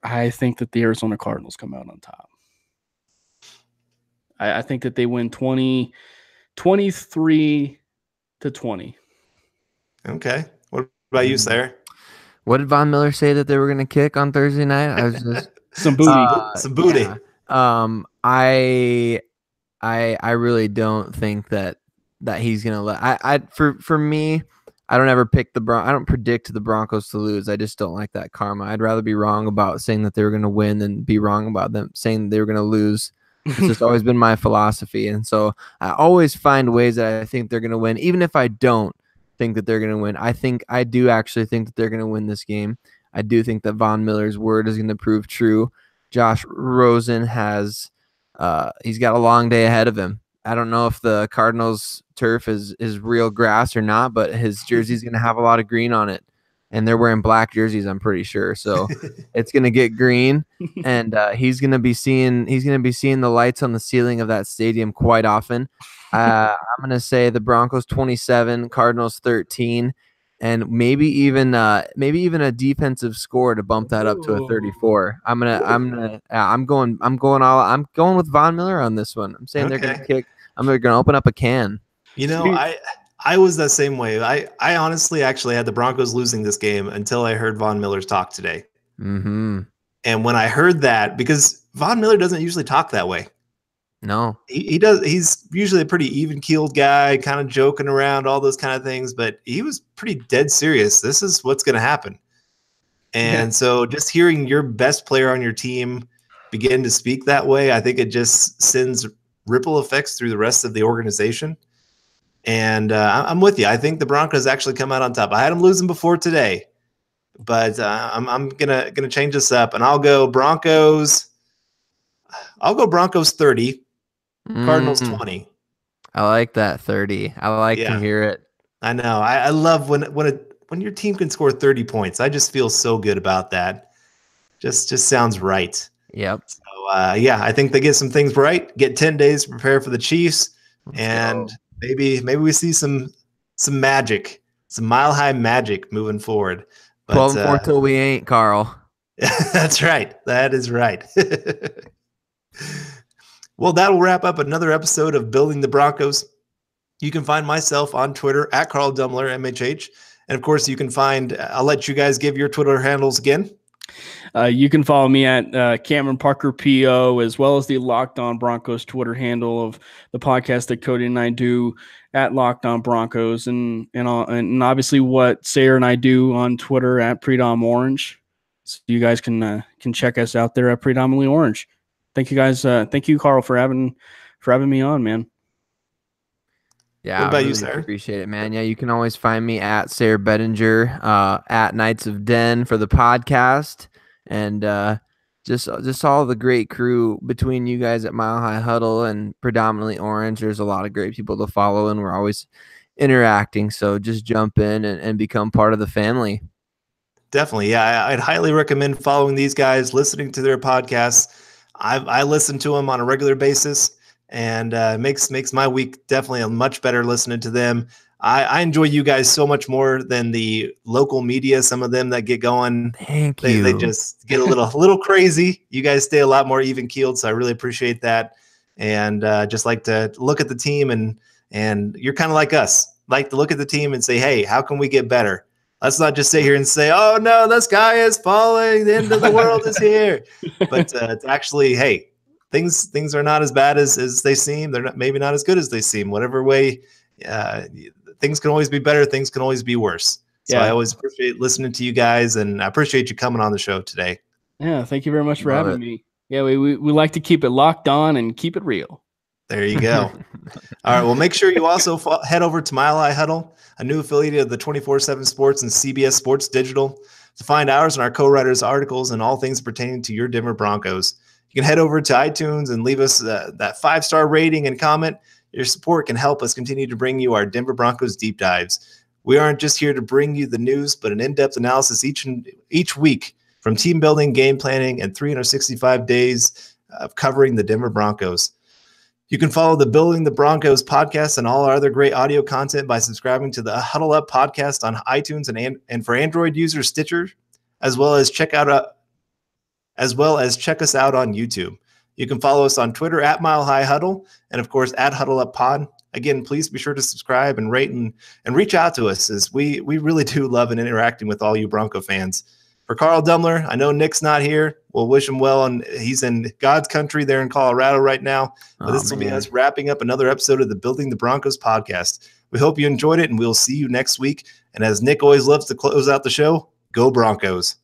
I think that the Arizona Cardinals come out on top. I think that they win 23-20. Okay. What about you, Sarah? What did Von Miller say that they were going to kick on Thursday night? I was just some booty. Some booty. Yeah. I really don't think that he's going to let. For me, I don't ever pick I don't predict the Broncos to lose. I just don't like that karma. I'd rather be wrong about saying that they were going to win than be wrong about them saying they were going to lose. It's just always been my philosophy. And so I always find ways that I think they're going to win, even if I don't think that they're going to win. I do actually think that they're going to win this game. I do think that Von Miller's word is going to prove true. Josh Rosen has he's got a long day ahead of him. I don't know if the Cardinals turf is real grass or not, but his jersey's going to have a lot of green on it, and they're wearing black jerseys, I'm pretty sure. So it's going to get green, and he's going to be seeing the lights on the ceiling of that stadium quite often. I'm going to say the Broncos 27, Cardinals 13, and maybe even a defensive score to bump that up to a 34. I'm going with Von Miller on this one. I'm saying They're going to kick. They're going to open up a can. I was that same way. I honestly actually had the Broncos losing this game until I heard Von Miller's talk today. Mm-hmm. And when I heard that, because Von Miller doesn't usually talk that way. No. He does. He's usually a pretty even-keeled guy, kind of joking around, all those kind of things. But he was pretty dead serious. This is what's going to happen. And so just hearing your best player on your team begin to speak that way, I think it just sends ripple effects through the rest of the organization. And I'm with you. I think the Broncos actually come out on top. I had them losing before today, but I'm gonna change this up, and I'll go Broncos. I'll go Broncos 30, Cardinals 20. I like that 30. I like to hear it. I know. I love when your team can score 30 points. I just feel so good about that. Just sounds right. Yep. So I think they get some things right. Get 10 days to prepare for the Chiefs, and maybe we see some magic, some mile-high magic moving forward. But, 12-4 till we ain't, Carl. That's right. That is right. Well, that'll wrap up another episode of Building the Broncos. You can find myself on Twitter at Carl Dummler, MHH. And of course, you can find, I'll let you guys give your Twitter handles again. You can follow me at Cameron Parker PO, as well as the Locked On Broncos Twitter handle of the podcast that Cody and I do at Locked On Broncos, and obviously what Sayer and I do on Twitter at Predom Orange. So you guys can check us out there at Predominantly Orange. Thank you guys. Thank you, Carl, for having me on, man. Yeah, what about really you, Sayer? Appreciate it, man. Yeah, you can always find me at Sayer Bedinger, at Knights of Den for the podcast. And just all the great crew between you guys at Mile High Huddle and Predominantly Orange. There's a lot of great people to follow, and we're always interacting. So just jump in and become part of the family. Definitely. Yeah, I'd highly recommend following these guys, listening to their podcasts. I listen to them on a regular basis, and makes my week definitely a much better listening to them. I enjoy you guys so much more than the local media. Some of them that get going, Thank you. They just get a little crazy. You guys stay a lot more even keeled, so I really appreciate that. And just like to look at the team, and you're kind of like us, like to look at the team and say, hey, how can we get better? Let's not just sit here and say, oh no, the sky is falling, the end of the world is here. But it's actually, hey, things are not as bad as they seem. They're maybe not as good as they seem. Whatever way. Things can always be better. Things can always be worse. So I always appreciate listening to you guys, and I appreciate you coming on the show today. Yeah, thank you very much for having me. Yeah, we like to keep it locked on and keep it real. There you go. All right, well, make sure you also head over to Mile High Huddle, a new affiliate of the 24/7 Sports and CBS Sports Digital, to find ours and our co-writers' articles and all things pertaining to your Denver Broncos. You can head over to iTunes and leave us that 5-star rating and comment. Your support can help us continue to bring you our Denver Broncos deep dives. We aren't just here to bring you the news, but an in-depth analysis each week, from team building, game planning, and 365 days of covering the Denver Broncos. You can follow the Building the Broncos podcast and all our other great audio content by subscribing to the Huddle Up podcast on iTunes and for Android users, Stitcher, as well as check us out on YouTube. You can follow us on Twitter at Mile High Huddle, and of course at Huddle Up Pod. Again, please be sure to subscribe and rate and reach out to us, as we really do love and interacting with all you Bronco fans. For Carl Dummler, I know Nick's not here. We'll wish him well, and he's in God's country there in Colorado right now. But this will be us wrapping up another episode of the Building the Broncos podcast. We hope you enjoyed it, and we'll see you next week. And as Nick always loves to close out the show, go Broncos.